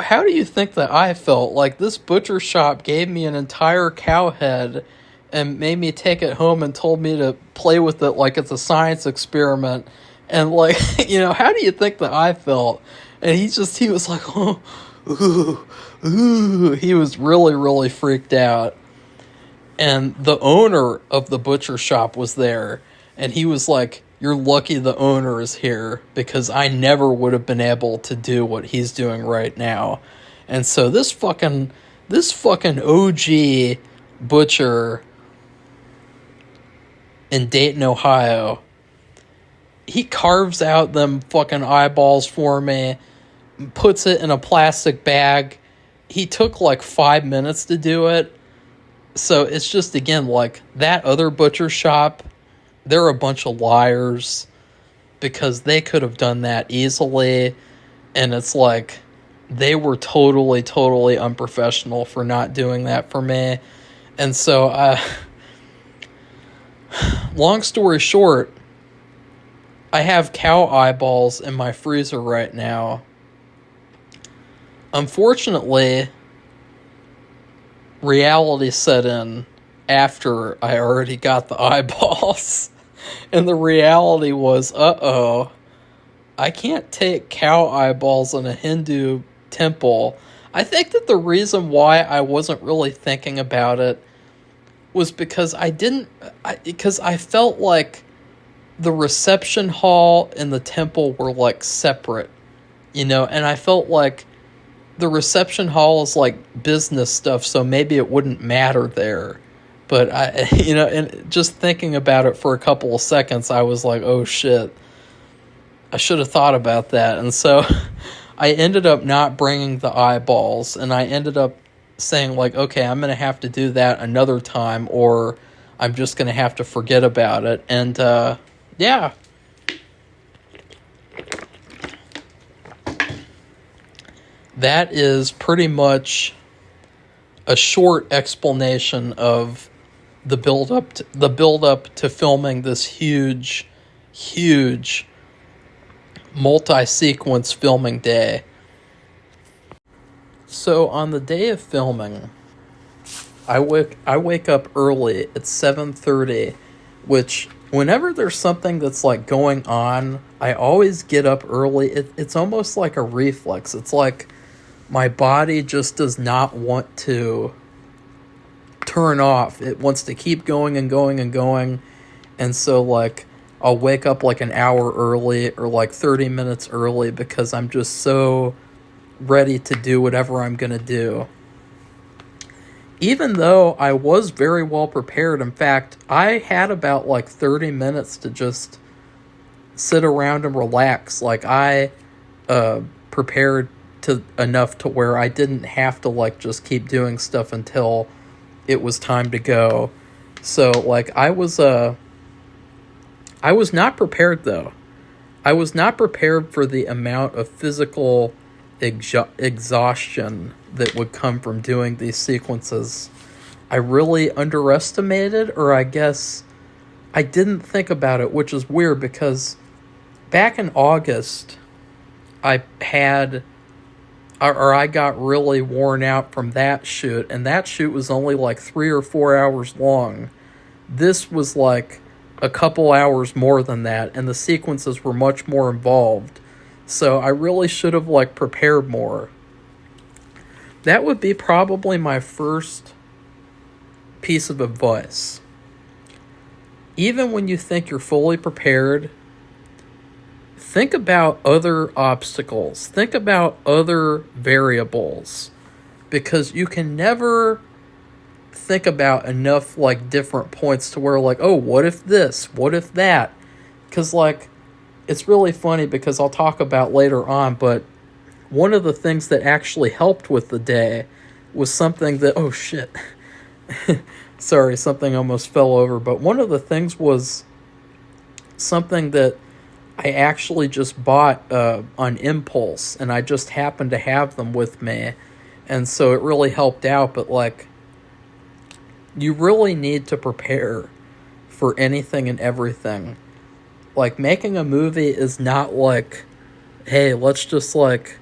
how do you think that I felt? Like, this butcher shop gave me an entire cow head and made me take it home and told me to play with it like it's a science experiment. And, like, you know, how do you think that I felt? And he was like, oh, ooh. He was really, really freaked out. And the owner of the butcher shop was there. And he was like, you're lucky the owner is here, because I never would have been able to do what he's doing right now. And so this fucking OG butcher in Dayton, Ohio, he carves out them fucking eyeballs for me, puts it in a plastic bag. He took like 5 minutes to do it. So it's just, again, like, that other butcher shop, they're a bunch of liars, because they could have done that easily. And it's like, they were totally, totally unprofessional for not doing that for me. And so, long story short, I have cow eyeballs in my freezer right now. Unfortunately, reality set in after I already got the eyeballs. And the reality was, I can't take cow eyeballs in a Hindu temple. I think that the reason why I wasn't really thinking about it was because I felt like the reception hall and the temple were like separate, you know, and I felt like the reception hall is like business stuff, so maybe it wouldn't matter there. But and just thinking about it for a couple of seconds, I was like, oh shit, I should have thought about that. And so I ended up not bringing the eyeballs, and I ended up saying, like, okay, I'm going to have to do that another time, or I'm just going to have to forget about it. And, yeah. That is pretty much a short explanation of the build up to filming this huge multi-sequence filming day. So on the day of filming, I wake up early at 7:30, which whenever there's something that's like going on, I always get up early. It's almost like a reflex. It's like my body just does not want to turn off. It wants to keep going and going and going. And so, like, I'll wake up like an hour early or like 30 minutes early because I'm just so ready to do whatever I'm going to do. Even though I was very well prepared, in fact, I had about like 30 minutes to just sit around and relax. Like, I prepared enough to where I didn't have to like just keep doing stuff until it was time to go. So like I was not prepared though. I was not prepared for the amount of physical exhaustion that would come from doing these sequences. I really underestimated, or I guess I didn't think about it, which is weird because back in August I got really worn out from that shoot, and that shoot was only like 3 or 4 hours long. This was like a couple hours more than that, and the sequences were much more involved. So I really should have like prepared more. That would be probably my first piece of advice. Even when you think you're fully prepared, think about other obstacles. Think about other variables. Because you can never think about enough like different points to where like, oh, what if this? What if that? Because like, it's really funny because I'll talk about later on, but one of the things that actually helped with the day was something that, oh shit. Sorry, something almost fell over. But one of the things was something that I actually just bought on impulse, and I just happened to have them with me, and so it really helped out. But like, you really need to prepare for anything and everything. Like, making a movie is not like, hey, let's just like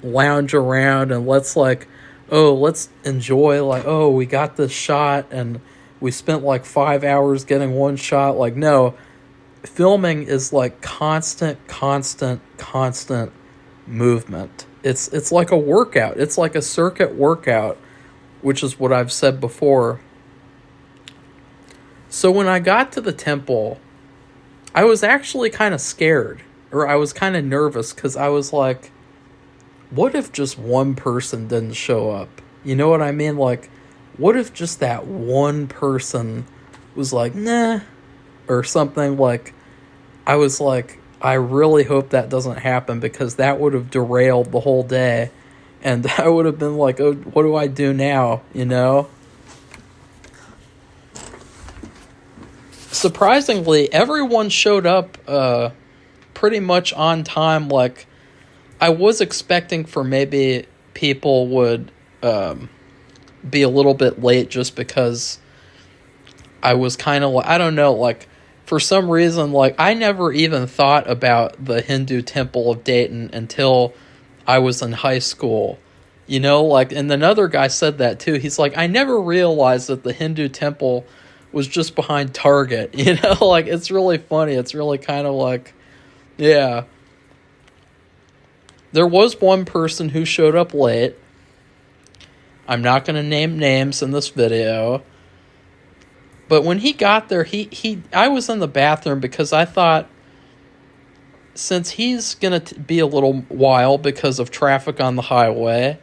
lounge around and let's like, oh, let's enjoy, like, oh, we got this shot and we spent like 5 hours getting one shot. Like, no. Filming is like constant movement. It's like a workout. It's like a circuit workout, which is what I've said before. So when I got to the temple, I was actually kind of scared, or I was kind of nervous, because I was like, what if just one person didn't show up? You know what I mean? Like, what if just that one person was like, nah, or something? Like, I was like, I really hope that doesn't happen, because that would have derailed the whole day, and I would have been like, oh, what do I do now, you know? Surprisingly, everyone showed up pretty much on time. Like, I was expecting for maybe people would be a little bit late, just because I was kind of like, I don't know, like, for some reason, like, I never even thought about the Hindu temple of Dayton until I was in high school. You know, like, and another guy said that too. He's like, I never realized that the Hindu temple was just behind Target. You know, like, it's really funny. It's really kind of like, yeah. There was one person who showed up late. I'm not going to name names in this video. But when he got there, I was in the bathroom because I thought, since he's going to be a little while because of traffic on the highway,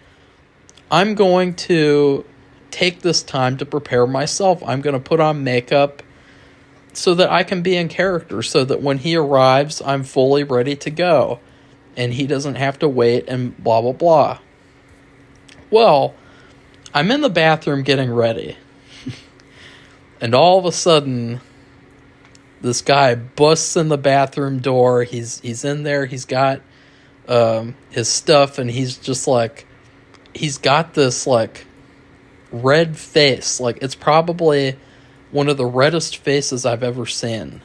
I'm going to take this time to prepare myself. I'm going to put on makeup, so that I can be in character, so that when he arrives, I'm fully ready to go, and he doesn't have to wait and blah, blah, blah. Well, I'm in the bathroom getting ready, and all of a sudden, this guy busts in the bathroom door. He's in there. He's got his stuff, and he's just like, he's got this like red face. Like, it's probably one of the reddest faces I've ever seen.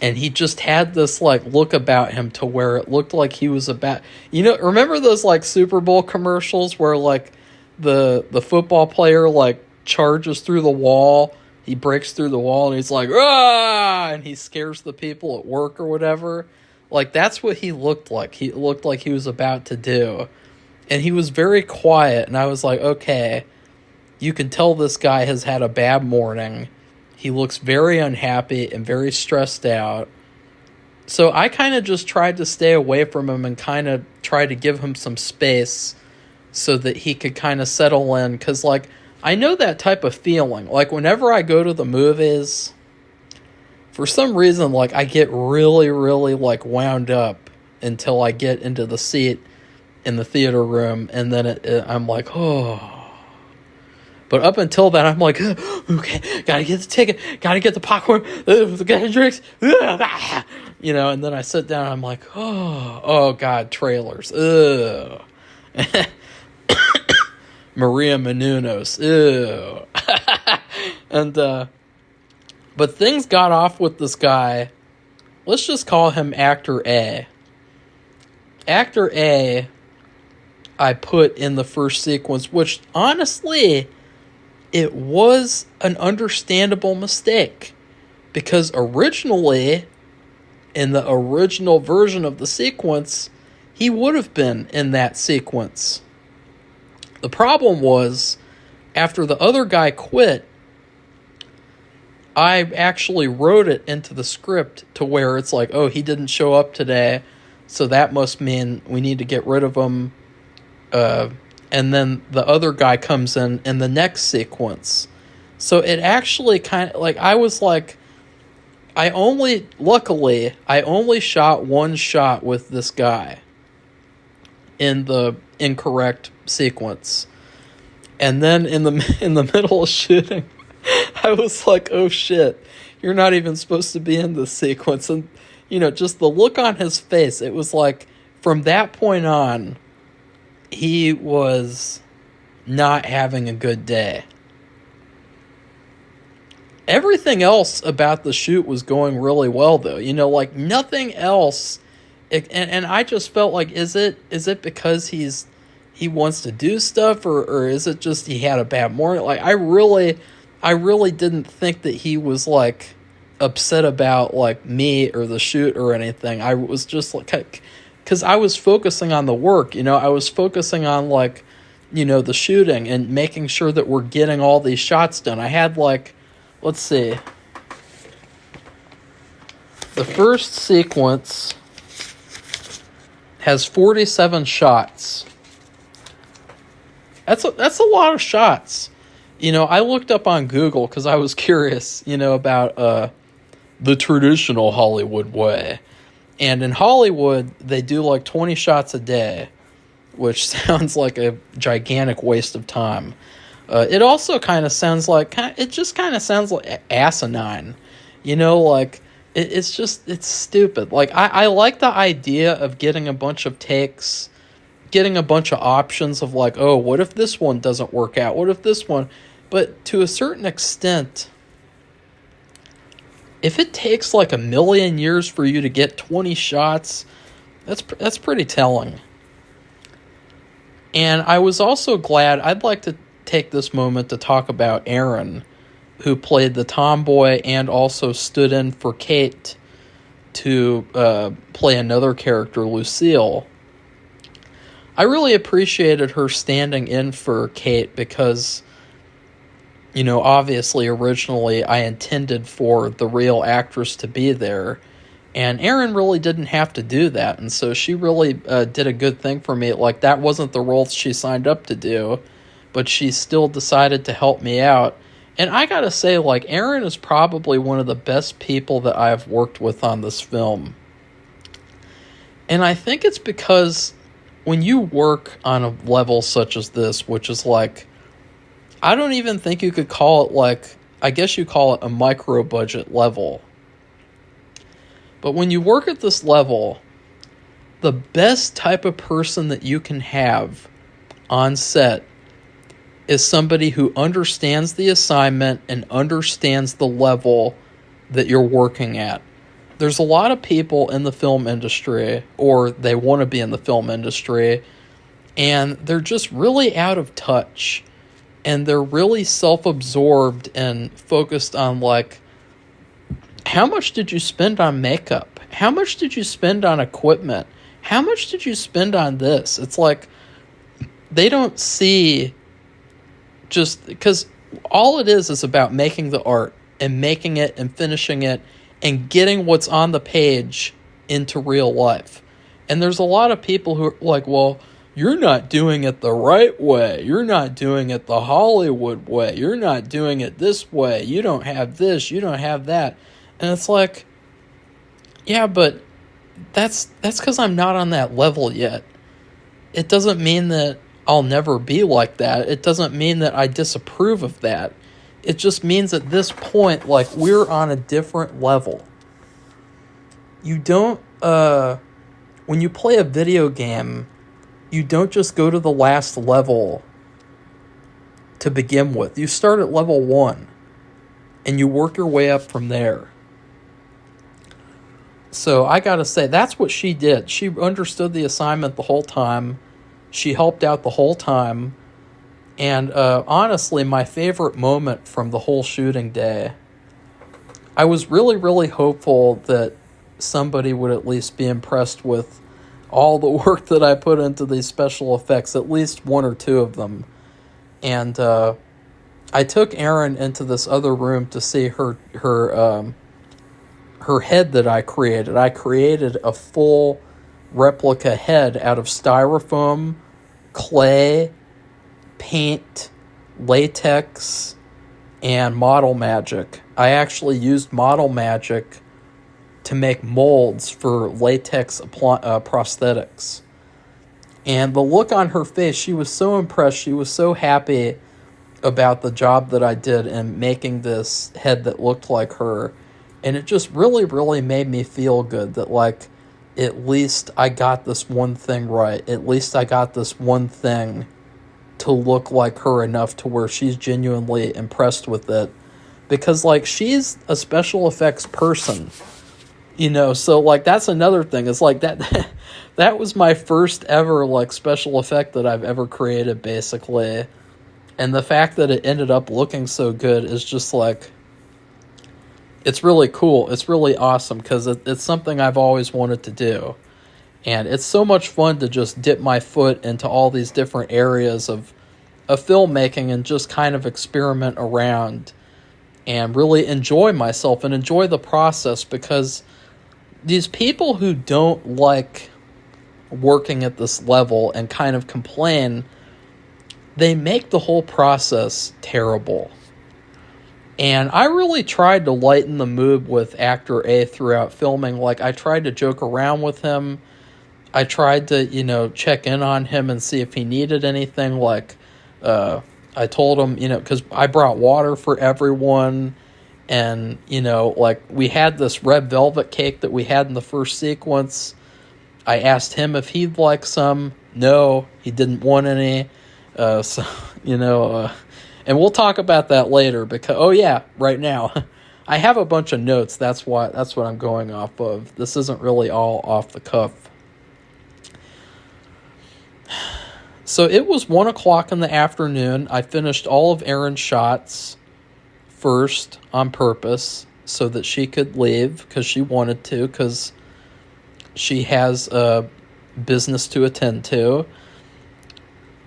And he just had this like look about him to where it looked like he was about, remember those like Super Bowl commercials where like the football player like charges through the wall, he breaks through the wall, and he's like, ah, and he scares the people at work or whatever. Like, that's what he looked like. He looked like he was about to do. And he was very quiet, and I was like, okay, you can tell this guy has had a bad morning. He looks very unhappy and very stressed out. So I kind of just tried to stay away from him and kind of try to give him some space so that he could kind of settle in. Because, like, I know that type of feeling. Like, whenever I go to the movies, for some reason, like, I get really, really, like, wound up until I get into the seat in the theater room, and then I'm like, oh. But up until then, I'm like, okay, gotta get the ticket, gotta get the popcorn, gotta drinks, and then I sit down, and I'm like, oh God, trailers, ugh. Maria Menounos, ew. And, but things got off with this guy. Let's just call him Actor A. Actor A, I put in the first sequence, which honestly, it was an understandable mistake. Because originally, in the original version of the sequence, he would have been in that sequence. The problem was, after the other guy quit, I actually wrote it into the script to where it's like, oh, he didn't show up today, so that must mean we need to get rid of him. And then the other guy comes in the next sequence. So it actually kind of, like, I was like, luckily, I only shot one shot with this guy in the incorrect sequence. And then in the middle of shooting, I was like, oh shit, you're not even supposed to be in this sequence. And, just the look on his face, it was like, from that point on, he was not having a good day. Everything else about the shoot was going really well, though. Like, nothing else. And I just felt like, is it because he wants to do stuff, or is it just he had a bad morning? Like, I really didn't think that he was, like, upset about, like, me or the shoot or anything. I was just like, because I was focusing on the work, I was focusing on, like, the shooting and making sure that we're getting all these shots done. I had, like, let's see. The first sequence has 47 shots. That's a lot of shots. I looked up on Google because I was curious, about the traditional Hollywood way. And in Hollywood, they do like 20 shots a day, which sounds like a gigantic waste of time. It also kind of sounds like, asinine. Like, it's stupid. Like, I like the idea of getting a bunch of takes, getting a bunch of options of like, oh, what if this one doesn't work out? What if this one? But to a certain extent, if it takes like 1,000,000 years for you to get 20 shots, that's pretty telling. And I was also glad, I'd like to take this moment to talk about Aaron, who played the tomboy and also stood in for Kate to play another character, Lucille. I really appreciated her standing in for Kate because, obviously originally I intended for the real actress to be there, and Erin really didn't have to do that, and so she really did a good thing for me. Like, that wasn't the role she signed up to do, but she still decided to help me out, And I gotta say, like, Aaron is probably one of the best people that I've worked with on this film. And I think it's because when you work on a level such as this, which is like, I don't even think you could call it like, I guess you call it a micro budget level. But when you work at this level, the best type of person that you can have on set is somebody who understands the assignment and understands the level that you're working at. There's a lot of people in the film industry, or they want to be in the film industry, and they're just really out of touch. And they're really self-absorbed and focused on, like, how much did you spend on makeup? How much did you spend on equipment? How much did you spend on this? It's like they don't see, just because all it is about making the art and making it and finishing it and getting what's on the page into real life. And there's a lot of people who are like, well, you're not doing it the right way. You're not doing it the Hollywood way. You're not doing it this way. You don't have this. You don't have that. And it's like, yeah, but that's because I'm not on that level yet. It doesn't mean that I'll never be like that. It doesn't mean that I disapprove of that. It just means at this point, like, we're on a different level. You don't, when you play a video game, you don't just go to the last level to begin with. You start at level 1, and you work your way up from there. So I gotta say, that's what she did. She understood the assignment the whole time. She helped out the whole time. And honestly, my favorite moment from the whole shooting day, I was really, really hopeful that somebody would at least be impressed with all the work that I put into these special effects, at least one or two of them. And I took Erin into this other room to see her head that I created. I created a full replica head out of styrofoam, clay, paint, latex, and model magic. I actually used model magic to make molds for latex prosthetics. And the look on her face, she was so impressed. She was so happy about the job that I did in making this head that looked like her. And it just really, really made me feel good that, like, at least I got this one thing right. At least I got this one thing to look like her enough to where she's genuinely impressed with it. Because, like, she's a special effects person, you know, so, like, that's another thing. It's like that was my first ever, like, special effect that I've ever created, basically. And the fact that it ended up looking so good is just, like, it's really cool. It's really awesome because it's something I've always wanted to do. And it's so much fun to just dip my foot into all these different areas of filmmaking and just kind of experiment around and really enjoy myself and enjoy the process, because these people who don't like working at this level and kind of complain, they make the whole process terrible. And I really tried to lighten the mood with Actor A throughout filming. Like, I tried to joke around with him. I tried to, you know, check in on him and see if he needed anything. Like, I told him, you know, because I brought water for everyone. And, you know, like, we had this red velvet cake that we had in the first sequence. I asked him if he'd like some. No, he didn't want any. So, you know, and we'll talk about that later because, oh yeah, right now, I have a bunch of notes. That's what I'm going off of. This isn't really all off the cuff. So it was 1:00 in the afternoon. I finished all of Erin's shots first on purpose so that she could leave because she wanted to, because she has a business to attend to.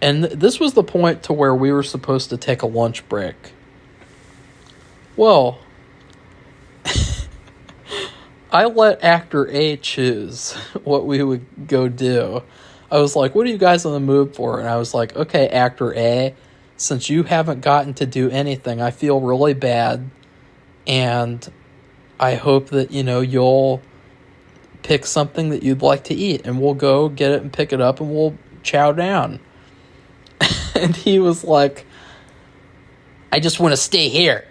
And this was the point to where we were supposed to take a lunch break. Well, I let Actor A choose what we would go do. I was like, what are you guys in the mood for? And I was like, okay, Actor A, since you haven't gotten to do anything, I feel really bad. And I hope that, you'll pick something that you'd like to eat, and we'll go get it and pick it up, and we'll chow down. And he was like, I just want to stay here.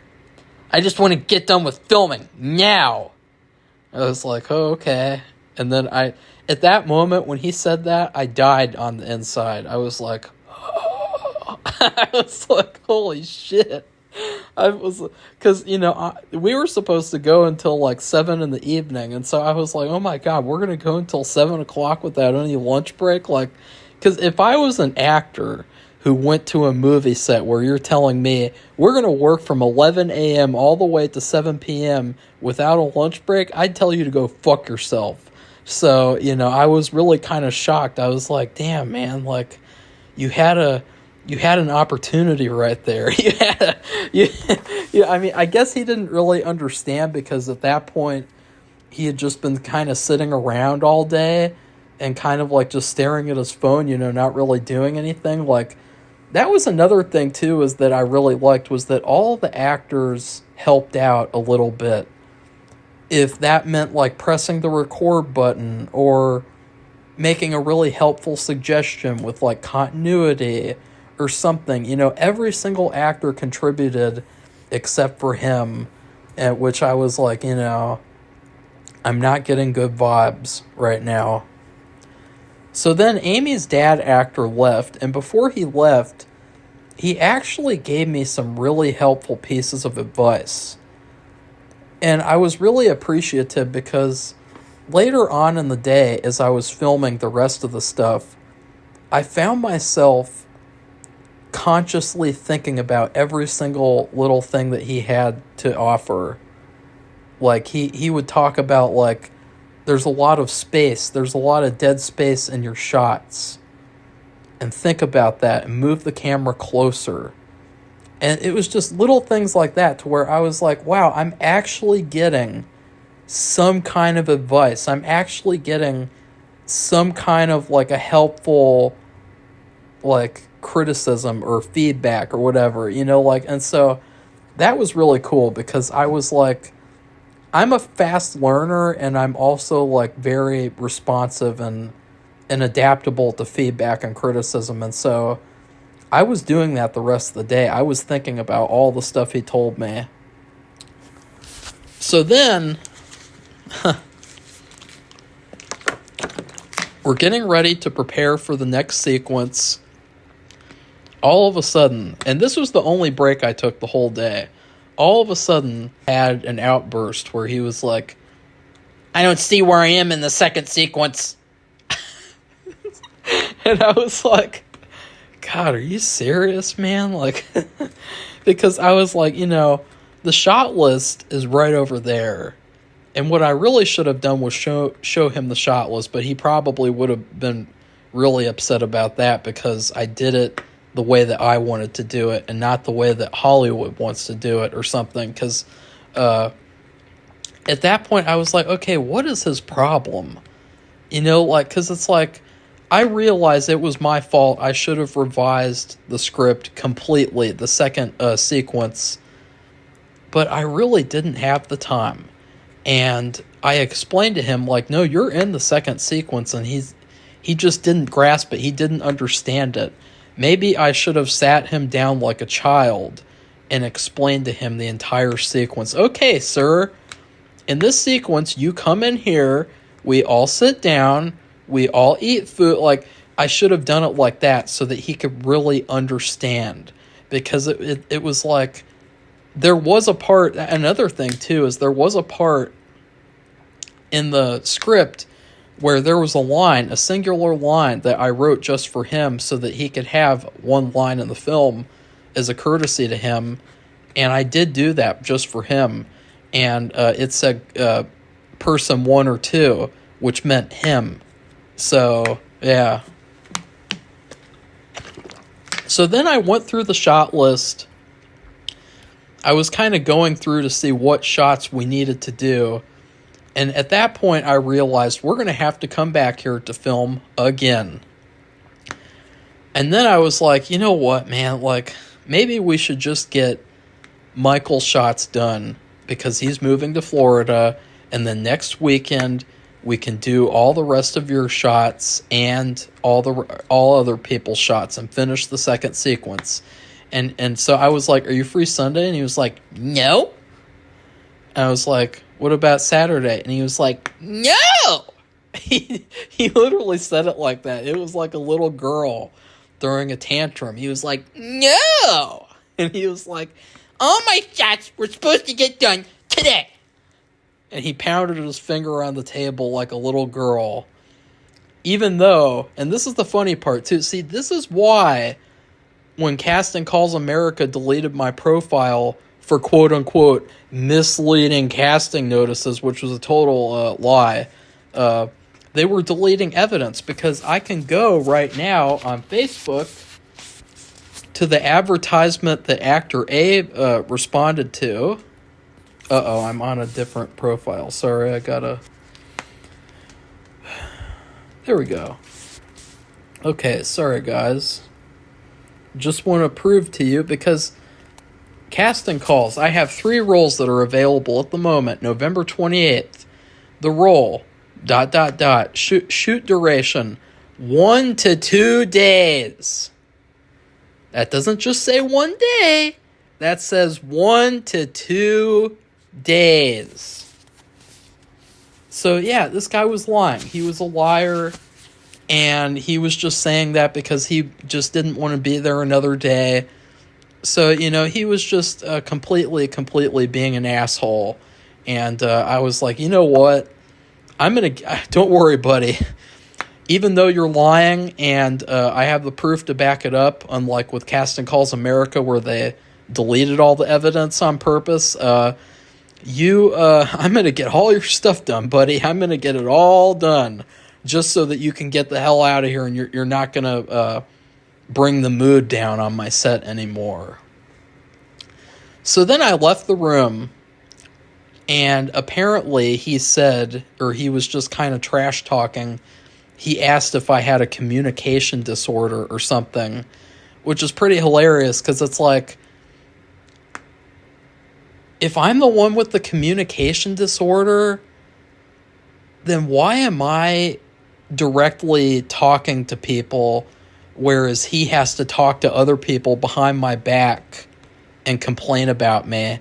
I just want to get done with filming now. I was like, oh, okay. And then at that moment when he said that, I died on the inside. I was like, oh. I was like, holy shit. I was, because, we were supposed to go until like 7 in the evening. And so I was like, oh my God, we're going to go until 7 o'clock without any lunch break. Like, because if I was an actor who went to a movie set where you're telling me we're going to work from 11 a.m. all the way to 7 p.m. without a lunch break, I'd tell you to go fuck yourself. So, I was really kind of shocked. I was like, damn, man, like, you had an opportunity right there. I mean, I guess he didn't really understand, because at that point he had just been kind of sitting around all day and kind of like just staring at his phone, not really doing anything. Like, that was another thing too, is that I really liked, was that all the actors helped out a little bit. If that meant like pressing the record button or making a really helpful suggestion with like continuity or something, every single actor contributed except for him, at which I was like, I'm not getting good vibes right now. So then Amy's dad actor left, and before he left, he actually gave me some really helpful pieces of advice. And I was really appreciative, because later on in the day, as I was filming the rest of the stuff, I found myself consciously thinking about every single little thing that he had to offer. Like, he would talk about, like, there's a lot of space, there's a lot of dead space in your shots, and think about that and move the camera closer. And it was just little things like that, to where I was like, wow, I'm actually getting some kind of advice. I'm actually getting some kind of like a helpful like criticism or feedback or whatever, and so that was really cool, because I was like, I'm a fast learner, and I'm also like very responsive and adaptable to feedback and criticism. And so I was doing that the rest of the day. I was thinking about all the stuff he told me. So then we're getting ready to prepare for the next sequence. All of a sudden, and this was the only break I took the whole day, all of a sudden had an outburst where he was like, I don't see where I am in the second sequence. And I was like, God, are you serious, man? Like, because I was like, the shot list is right over there. And what I really should have done was show him the shot list, but he probably would have been really upset about that, because I did it the way that I wanted to do it and not the way that Hollywood wants to do it or something. Because at that point I was like, okay, what is his problem? Because it's like, I realized it was my fault. I should have revised the script completely, the second sequence, but I really didn't have the time. And I explained to him, like, no, you're in the second sequence, and he just didn't grasp it. He didn't understand it. Maybe I should have sat him down like a child and explained to him the entire sequence. Okay, sir, in this sequence, you come in here, we all sit down, we all eat food. Like, I should have done it like that so that he could really understand. Because it was like, there was a part, another thing too, is there was a part in the script where there was a line, a singular line that I wrote just for him so that he could have one line in the film as a courtesy to him. And I did do that just for him. And it said person 1 or 2, which meant him. So, yeah. So then I went through the shot list. I was kind of going through to see what shots we needed to do. And at that point, I realized we're going to have to come back here to film again. And then I was like, you know what, man? Like, maybe we should just get Michael's shots done because he's moving to Florida, and then next weekend we can do all the rest of your shots and all other people's shots and finish the second sequence. And so I was like, are you free Sunday? And he was like, no. And I was like, what about Saturday? And he was like, no. He literally said it like that. It was like a little girl throwing a tantrum. He was like, no. And he was like, all my shots were supposed to get done today. And he pounded his finger on the table like a little girl. Even though, and this is the funny part too, see, this is why when Casting Calls America deleted my profile for quote-unquote misleading casting notices, which was a total lie, they were deleting evidence, because I can go right now on Facebook to the advertisement that actor A responded to. Uh-oh, I'm on a different profile. Sorry, I gotta... There we go. Okay, sorry guys. Just want to prove to you, because casting calls, I have 3 roles that are available at the moment. November 28th. The role, ... Shoot duration, 1 to 2 days. That doesn't just say 1 day. That says 1 to 2 days. So yeah, this guy was lying. He was a liar, and he was just saying that because he just didn't want to be there another day. So, he was just completely being an asshole. And I was like, you know what? Don't worry, buddy. Even though you're lying, and I have the proof to back it up, unlike with Casting Calls America, where they deleted all the evidence on purpose, I'm going to get all your stuff done, buddy. I'm going to get it all done, just so that you can get the hell out of here, and you're not going to bring the mood down on my set anymore. So then I left the room, and apparently he said, or he was just kind of trash talking, he asked if I had a communication disorder or something, which is pretty hilarious, because it's like, if I'm the one with the communication disorder, then why am I directly talking to people, whereas he has to talk to other people behind my back and complain about me?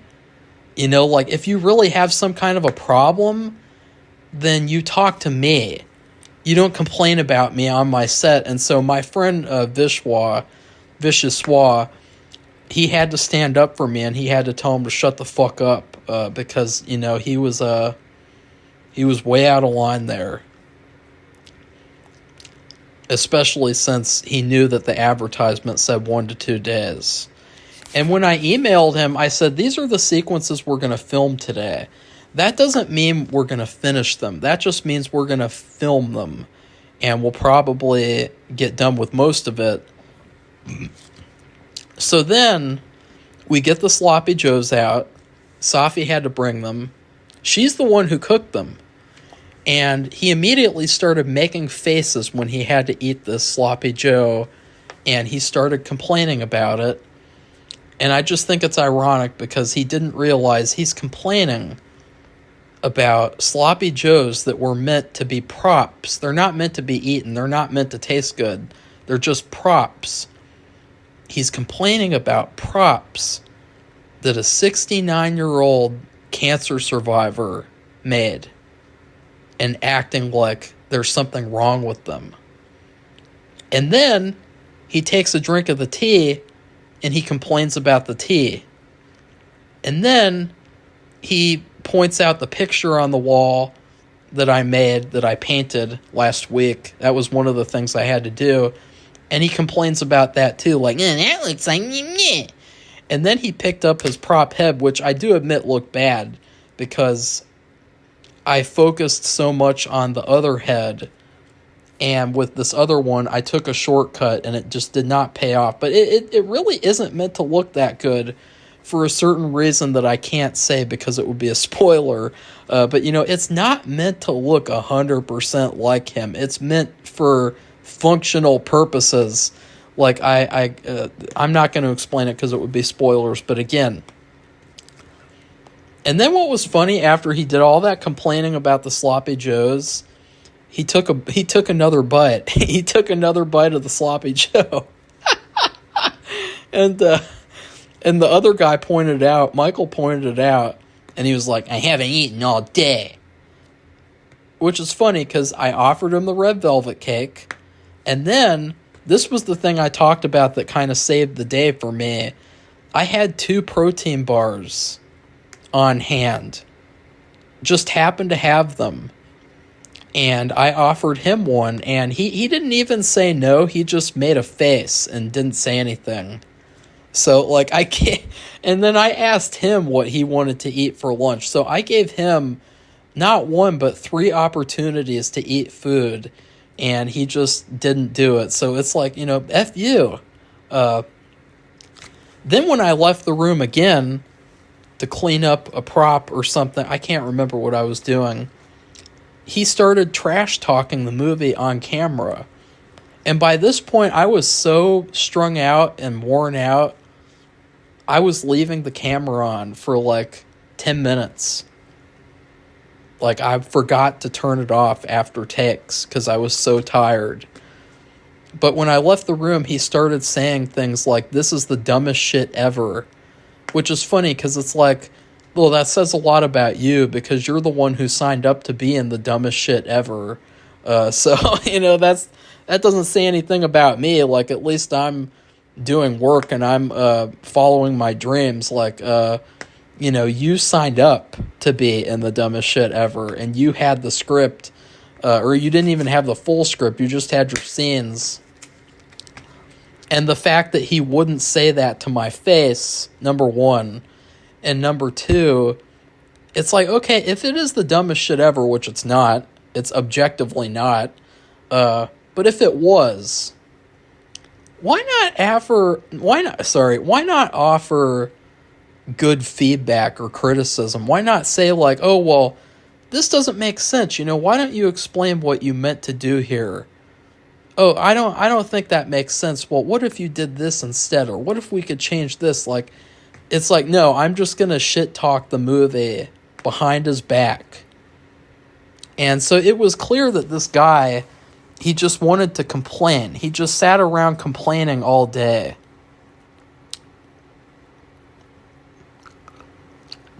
Like, if you really have some kind of a problem, then you talk to me. You don't complain about me on my set. And so my friend Vishwa, he had to stand up for me, and he had to tell him to shut the fuck up, because, he was way out of line there. Especially since he knew that the advertisement said 1 to 2 days. And when I emailed him, I said, these are the sequences we're going to film today. That doesn't mean we're going to finish them. That just means we're going to film them. And we'll probably get done with most of it. So then we get the sloppy joes out. Safi had to bring them. She's the one who cooked them. And he immediately started making faces when he had to eat this sloppy joe. And he started complaining about it. And I just think it's ironic, because he didn't realize he's complaining about sloppy joes that were meant to be props. They're not meant to be eaten. They're not meant to taste good. They're just props. He's complaining about props that a 69-year-old cancer survivor made, and acting like there's something wrong with them. And then he takes a drink of the tea, and he complains about the tea. And then he points out the picture on the wall that I made, that I painted last week. That was one of the things I had to do. And he complains about that too, like, that looks like... And then he picked up his prop head, which I do admit looked bad, because I focused so much on the other head, and with this other one, I took a shortcut, and it just did not pay off. But it really isn't meant to look that good, for a certain reason that I can't say because it would be a spoiler. But, it's not meant to look 100% like him. It's meant for functional purposes, Like, I'm not going to explain it because it would be spoilers, but again. And then what was funny, after he did all that complaining about the sloppy joes, he took another bite. He took another bite of the sloppy joe. And the other guy pointed out, Michael pointed it out, and he was like, I haven't eaten all day. Which is funny because I offered him the red velvet cake, and then this was the thing I talked about that kind of saved the day for me. I had 2 protein bars on hand. Just happened to have them. And I offered him one, and he didn't even say no. He just made a face and didn't say anything. So, like, I can't. And then I asked him what he wanted to eat for lunch. So I gave him not 1, but 3 opportunities to eat food, and he just didn't do it. So it's like, F you. Then when I left the room again to clean up a prop or something, I can't remember what I was doing, he started trash talking the movie on camera. And by this point, I was so strung out and worn out, I was leaving the camera on for like 10 minutes. Like, I forgot to turn it off after takes because I was so tired. But when I left the room, he started saying things like, this is the dumbest shit ever. Which is funny because it's like, well, that says a lot about you because you're the one who signed up to be in the dumbest shit ever. So, that doesn't say anything about me. Like, at least I'm doing work and I'm following my dreams. Like, you signed up to be in the dumbest shit ever, and you had the script, or you didn't even have the full script, you just had your scenes. And the fact that he wouldn't say that to my face, number 1, and number 2, it's like, okay, if it is the dumbest shit ever, which it's not, it's objectively not, but if it was, why not offer good feedback or criticism? Why not say like, oh, well, this doesn't make sense. Why don't you explain what you meant to do here? Oh, I don't think that makes sense. Well, what if you did this instead? Or what if we could change this? Like, it's like, no, I'm just going to shit talk the movie behind his back. And so it was clear that this guy, he just wanted to complain. He just sat around complaining all day.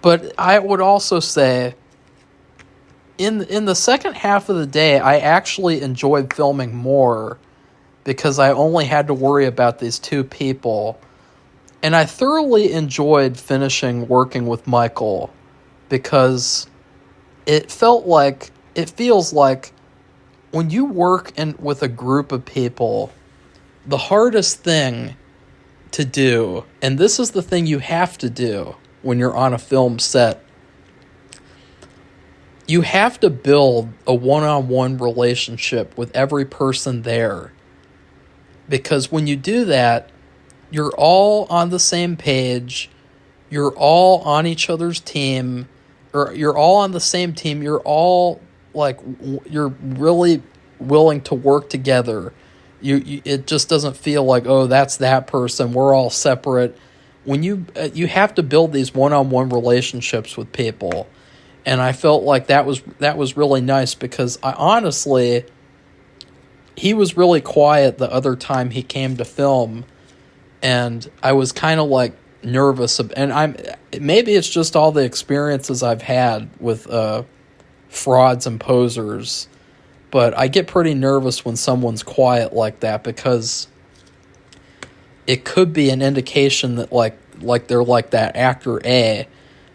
But I would also say, in the second half of the day, I actually enjoyed filming more because I only had to worry about these 2 people. And I thoroughly enjoyed finishing working with Michael because it feels like when you work with a group of people, the hardest thing to do, and this is the thing you have to do when you're on a film set, you have to build a one-on-one relationship with every person there. Because when you do that, you're all on the same page, you're all on each other's team, or you're all on the same team, you're all, like, you're really willing to work together. It just doesn't feel like, oh, that's that person, we're all separate. When you have to build these one-on-one relationships with people. And I felt like that was really nice because he was really quiet the other time he came to film, and I was kind of like nervous. And maybe it's just all the experiences I've had with frauds and posers, but I get pretty nervous when someone's quiet like that because it could be an indication that like they're like that actor A,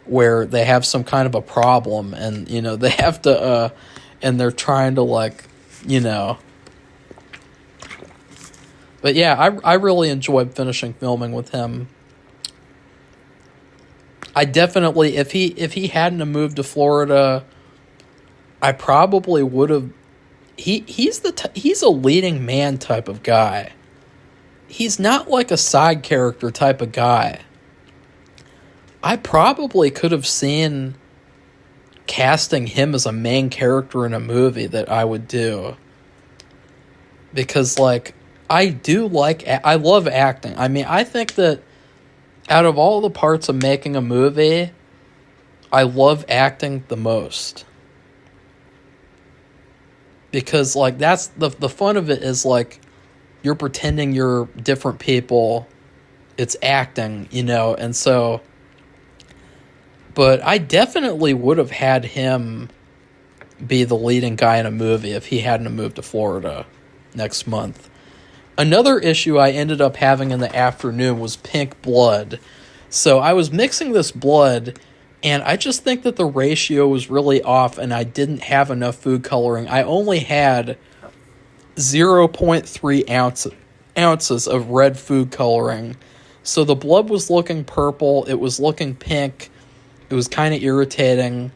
where they have some kind of a problem and, they have to, and they're trying to But yeah, I really enjoyed finishing filming with him. I definitely, if he hadn't have moved to Florida, I probably would have. He's a leading man type of guy. He's not like a side character type of guy. I probably could have seen casting him as a main character in a movie that I would do. Because, I love acting. I mean, I think that out of all the parts of making a movie, I love acting the most. Because, like, that's the fun of it is, like, you're pretending you're different people. It's acting, and so... But I definitely would have had him be the leading guy in a movie if he hadn't moved to Florida next month. Another issue I ended up having in the afternoon was pink blood. So I was mixing this blood, and I just think that the ratio was really off, and I didn't have enough food coloring. I only had 0.3 ounces of red food coloring. So the blood was looking purple, it was looking pink, it was kind of irritating.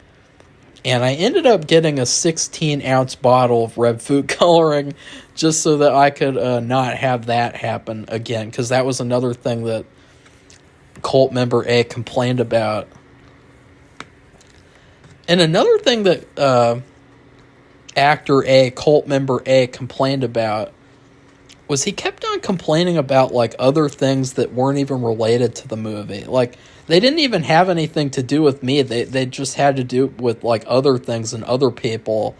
And I ended up getting a 16-ounce bottle of red food coloring just so that I could not have that happen again, because that was another thing that cult member A complained about. And another thing that actor A, cult member A, complained about was he kept on complaining about, like, other things that weren't even related to the movie. Like, they didn't even have anything to do with me. They just had to do with, like, other things and other people.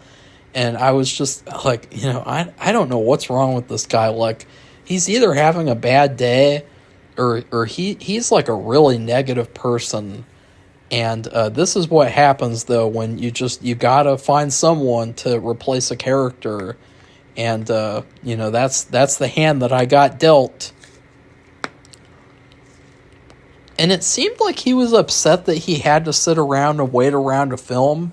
And I was just like, I don't know what's wrong with this guy. Like, he's either having a bad day or he's like a really negative person. And this is what happens, though, when you gotta find someone to replace a character. And, that's the hand that I got dealt. And it seemed like he was upset that he had to sit around and wait around to film.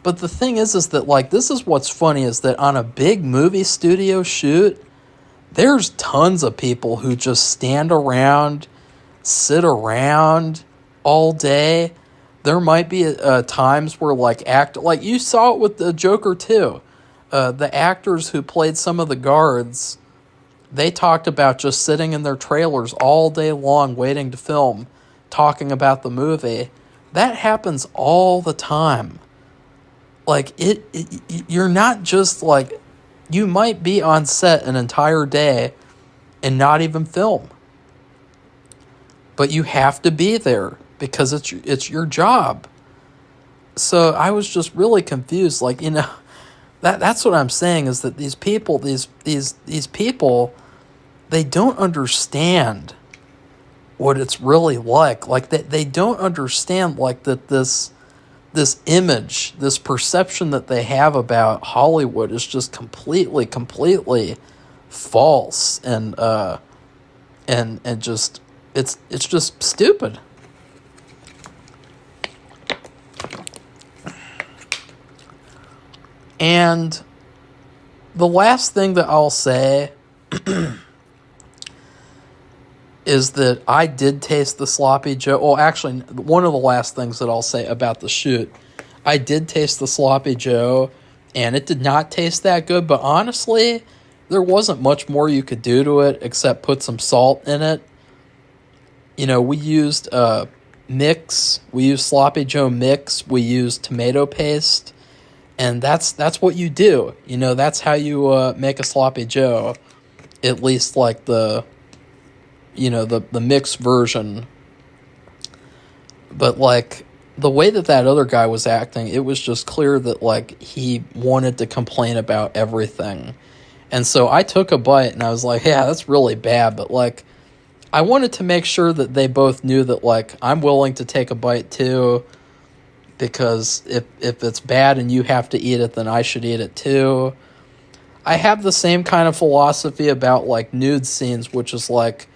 But the thing is that, like, this is what's funny, is that on a big movie studio shoot, there's tons of people who just stand around, sit around all day. There might be times where, like you saw it with the Joker too. The actors who played some of the guards, they talked about just sitting in their trailers all day long waiting to film, talking about the movie. That happens all the time. Like, you're not just, like... You might be on set an entire day and not even film. But you have to be there because it's your job. So I was just really confused. Like, that's what I'm saying, is that these people, these people, they don't understand what it's really like. Like, they don't understand, like, that this image, this perception that they have about Hollywood is just completely false, and just it's just stupid. And the last thing that I'll say is that I did taste the sloppy Joe. Well, actually, one of the last things that I'll say about the shoot, I did taste the sloppy Joe, and it did not taste that good. But honestly, there wasn't much more you could do to it except put some salt in it. We used mix. We used sloppy Joe mix. We used tomato paste. And that's what you do. That's how you make a sloppy Joe. At least, like, the mixed version. But, like, the way that other guy was acting, it was just clear that, like, he wanted to complain about everything. And so I took a bite and I was like, yeah, that's really bad. But, like, I wanted to make sure that they both knew that, like, I'm willing to take a bite too. Because if it's bad and you have to eat it, then I should eat it too. I have the same kind of philosophy about, like, nude scenes, which is like,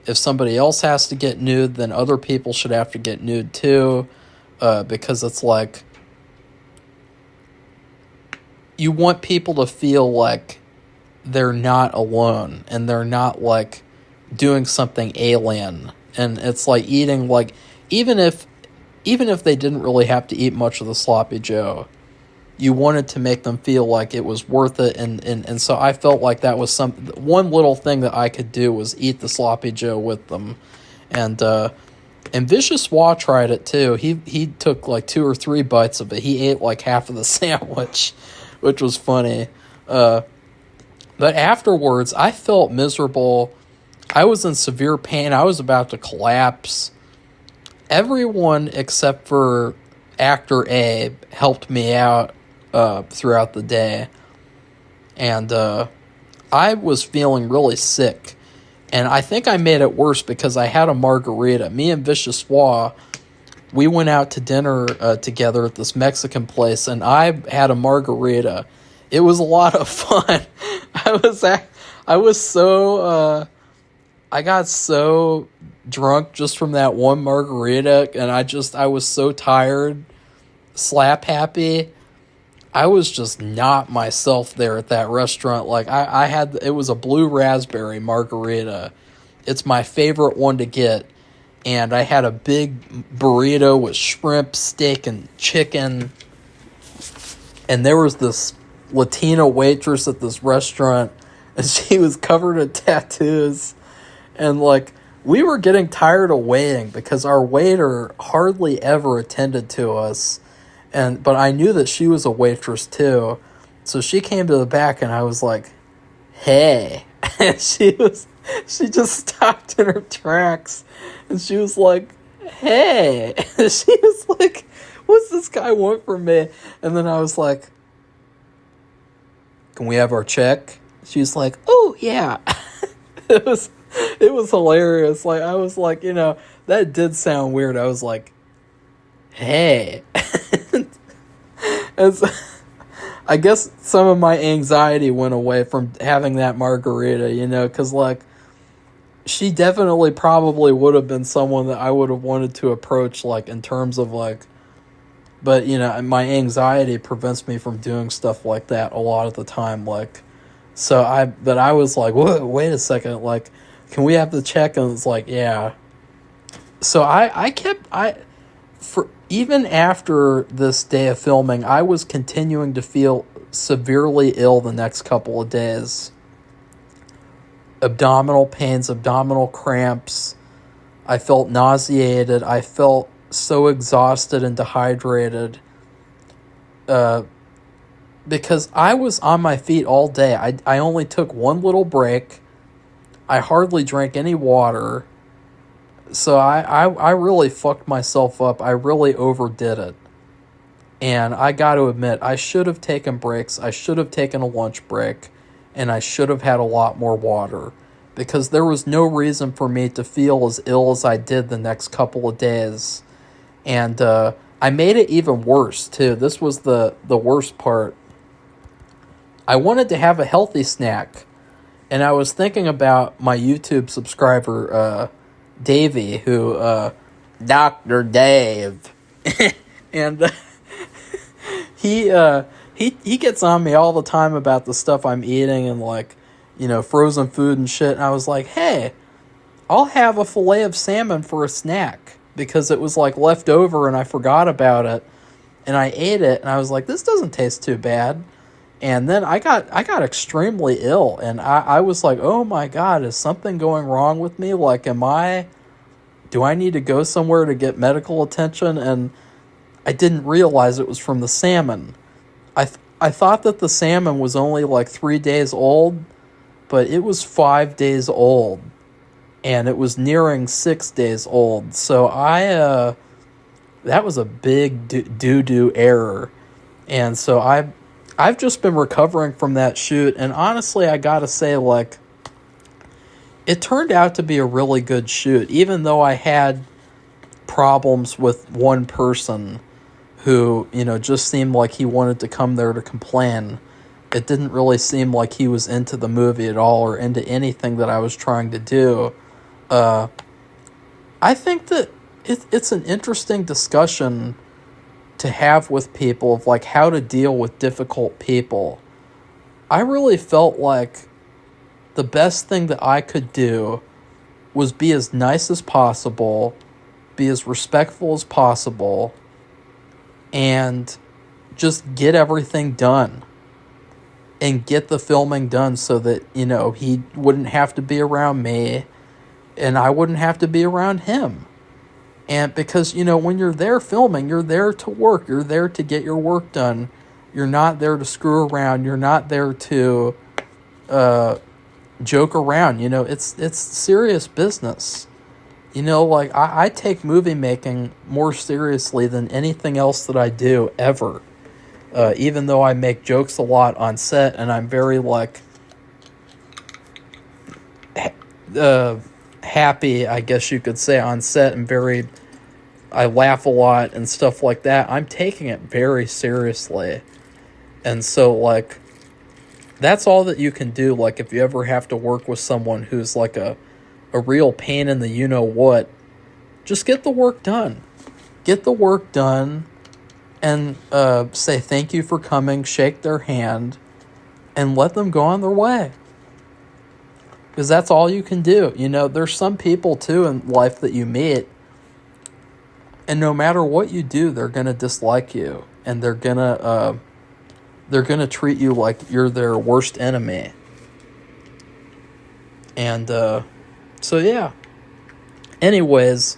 if somebody else has to get nude, then other people should have to get nude too. Because it's like, you want people to feel like they're not alone and they're not, like, doing something alien. And it's like eating, like, even if they didn't really have to eat much of the sloppy Joe, you wanted to make them feel like it was worth it, and so I felt like that was one little thing that I could do was eat the sloppy Joe with them. And Vicious Wah tried it too. He took like 2 or 3 bites of it. He ate like half of the sandwich, which was funny. But afterwards, I felt miserable. I was in severe pain. I was about to collapse. Everyone except for actor A helped me out throughout the day. And I was feeling really sick. And I think I made it worse because I had a margarita. Me and Vichyssoise, we went out to dinner together at this Mexican place, and I had a margarita. It was a lot of fun. I got so drunk just from that one margarita, and I was so tired, slap happy. I was just not myself there at that restaurant. Like it was a blue raspberry margarita. It's my favorite one to get. And I had a big burrito with shrimp, steak, and chicken. And there was this Latina waitress at this restaurant, and she was covered in tattoos. And, like, we were getting tired of waiting because our waiter hardly ever attended to us. But I knew that she was a waitress, too. So she came to the back, and I was like, hey. And she just stopped in her tracks. And she was like, hey. And she was like, what's this guy want from me? And then I was like, can we have our check? She was like, oh, yeah. It was hilarious. Like, I was like, that did sound weird. I was like, hey. And so, I guess some of my anxiety went away from having that margarita, because, like, she definitely probably would have been someone that I would have wanted to approach, like, in terms of, like, but, my anxiety prevents me from doing stuff like that a lot of the time, like, but I was like, wait a second, like, can we have the check? And it's like, yeah. So even after this day of filming, I was continuing to feel severely ill the next couple of days. Abdominal pains, abdominal cramps. I felt nauseated. I felt so exhausted and dehydrated. Because I was on my feet all day. I only took one little break. I hardly drank any water. So I really fucked myself up. I really overdid it. And I got to admit, I should have taken breaks. I should have taken a lunch break. And I should have had a lot more water. Because there was no reason for me to feel as ill as I did the next couple of days. And I made it even worse, too. This was the worst part. I wanted to have a healthy snack. And I was thinking about my YouTube subscriber, Davey, who, Dr. Dave. And he gets on me all the time about the stuff I'm eating and, like, frozen food and shit. And I was like, hey, I'll have a fillet of salmon for a snack. Because it was, like, left over and I forgot about it. And I ate it and I was like, this doesn't taste too bad. And then I got extremely ill, and I was like, oh my God, is something going wrong with me? Like, do I need to go somewhere to get medical attention? And I didn't realize it was from the salmon. I thought that the salmon was only like 3 days old, but it was 5 days old, and it was nearing 6 days old. So that was a big doo-doo error. And so I've just been recovering from that shoot, and honestly, I gotta say, like, it turned out to be a really good shoot, even though I had problems with one person who, just seemed like he wanted to come there to complain. It didn't really seem like he was into the movie at all or into anything that I was trying to do. I think that it's an interesting discussion to have with people of, like, how to deal with difficult people. I really felt like the best thing that I could do was be as nice as possible, be as respectful as possible, and just get everything done. And get the filming done so that, he wouldn't have to be around me, and I wouldn't have to be around him. And because, when you're there filming, you're there to work. You're there to get your work done. You're not there to screw around. You're not there to, joke around. You know, it's serious business. You know, like, I take movie making more seriously than anything else that I do ever. Even though I make jokes a lot on set, and I'm very, like, happy, I guess you could say, on set, and I laugh a lot and stuff like that. I'm taking it very seriously. And so, like, that's all that you can do. Like, if you ever have to work with someone who's like a real pain in the you-know-what, just get the work done. Get the work done and say thank you for coming, shake their hand, and let them go on their way. Because that's all you can do. You know, there's some people, too, in life that you meet, and no matter what you do, they're going to dislike you. And they're going to treat you like you're their worst enemy. And, so, yeah. Anyways,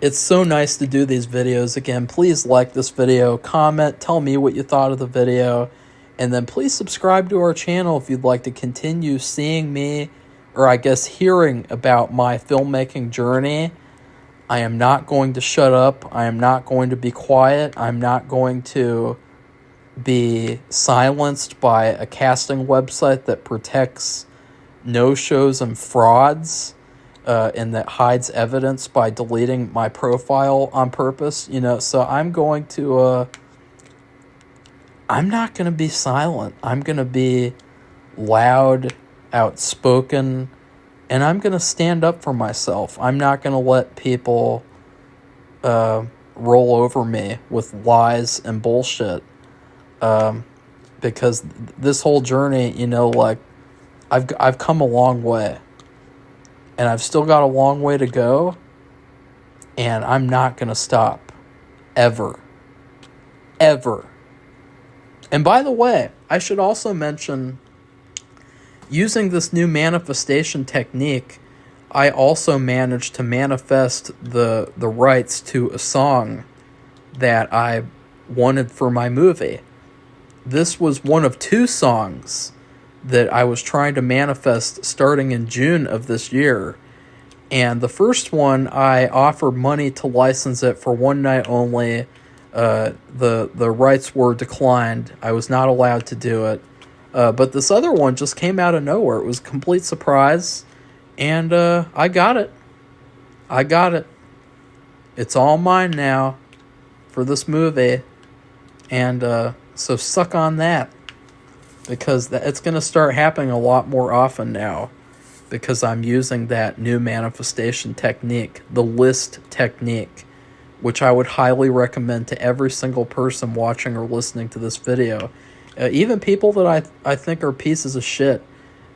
it's so nice to do these videos. Again, please like this video, comment, tell me what you thought of the video, and then please subscribe to our channel if you'd like to continue seeing me, or I guess hearing about my filmmaking journey. I am not going to shut up. I am not going to be quiet. I'm not going to be silenced by a casting website that protects no-shows and frauds, and that hides evidence by deleting my profile on purpose. You know, so I'm going to, I'm not going to be silent. I'm going to be loud, outspoken, and I'm going to stand up for myself. I'm not going to let people roll over me with lies and bullshit. Because this whole journey, you know, like, I've come a long way, and I've still got a long way to go, and I'm not going to stop, ever, ever. And by the way, I should also mention, using this new manifestation technique, I also managed to manifest the rights to a song that I wanted for my movie. This was one of 2 songs that I was trying to manifest starting in June of this year. And the first one, I offered money to license it for one night only. The rights were declined. I was not allowed to do it. But this other one just came out of nowhere. It was a complete surprise. And I got it. I got it. It's all mine now for this movie. And so suck on that. Because it's going to start happening a lot more often now, because I'm using that new manifestation technique, the list technique, which I would highly recommend to every single person watching or listening to this video. Even people that I think are pieces of shit.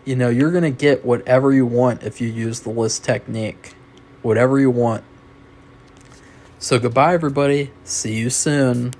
You know, you're going to get whatever you want if you use the list technique. Whatever you want. So goodbye, everybody. See you soon.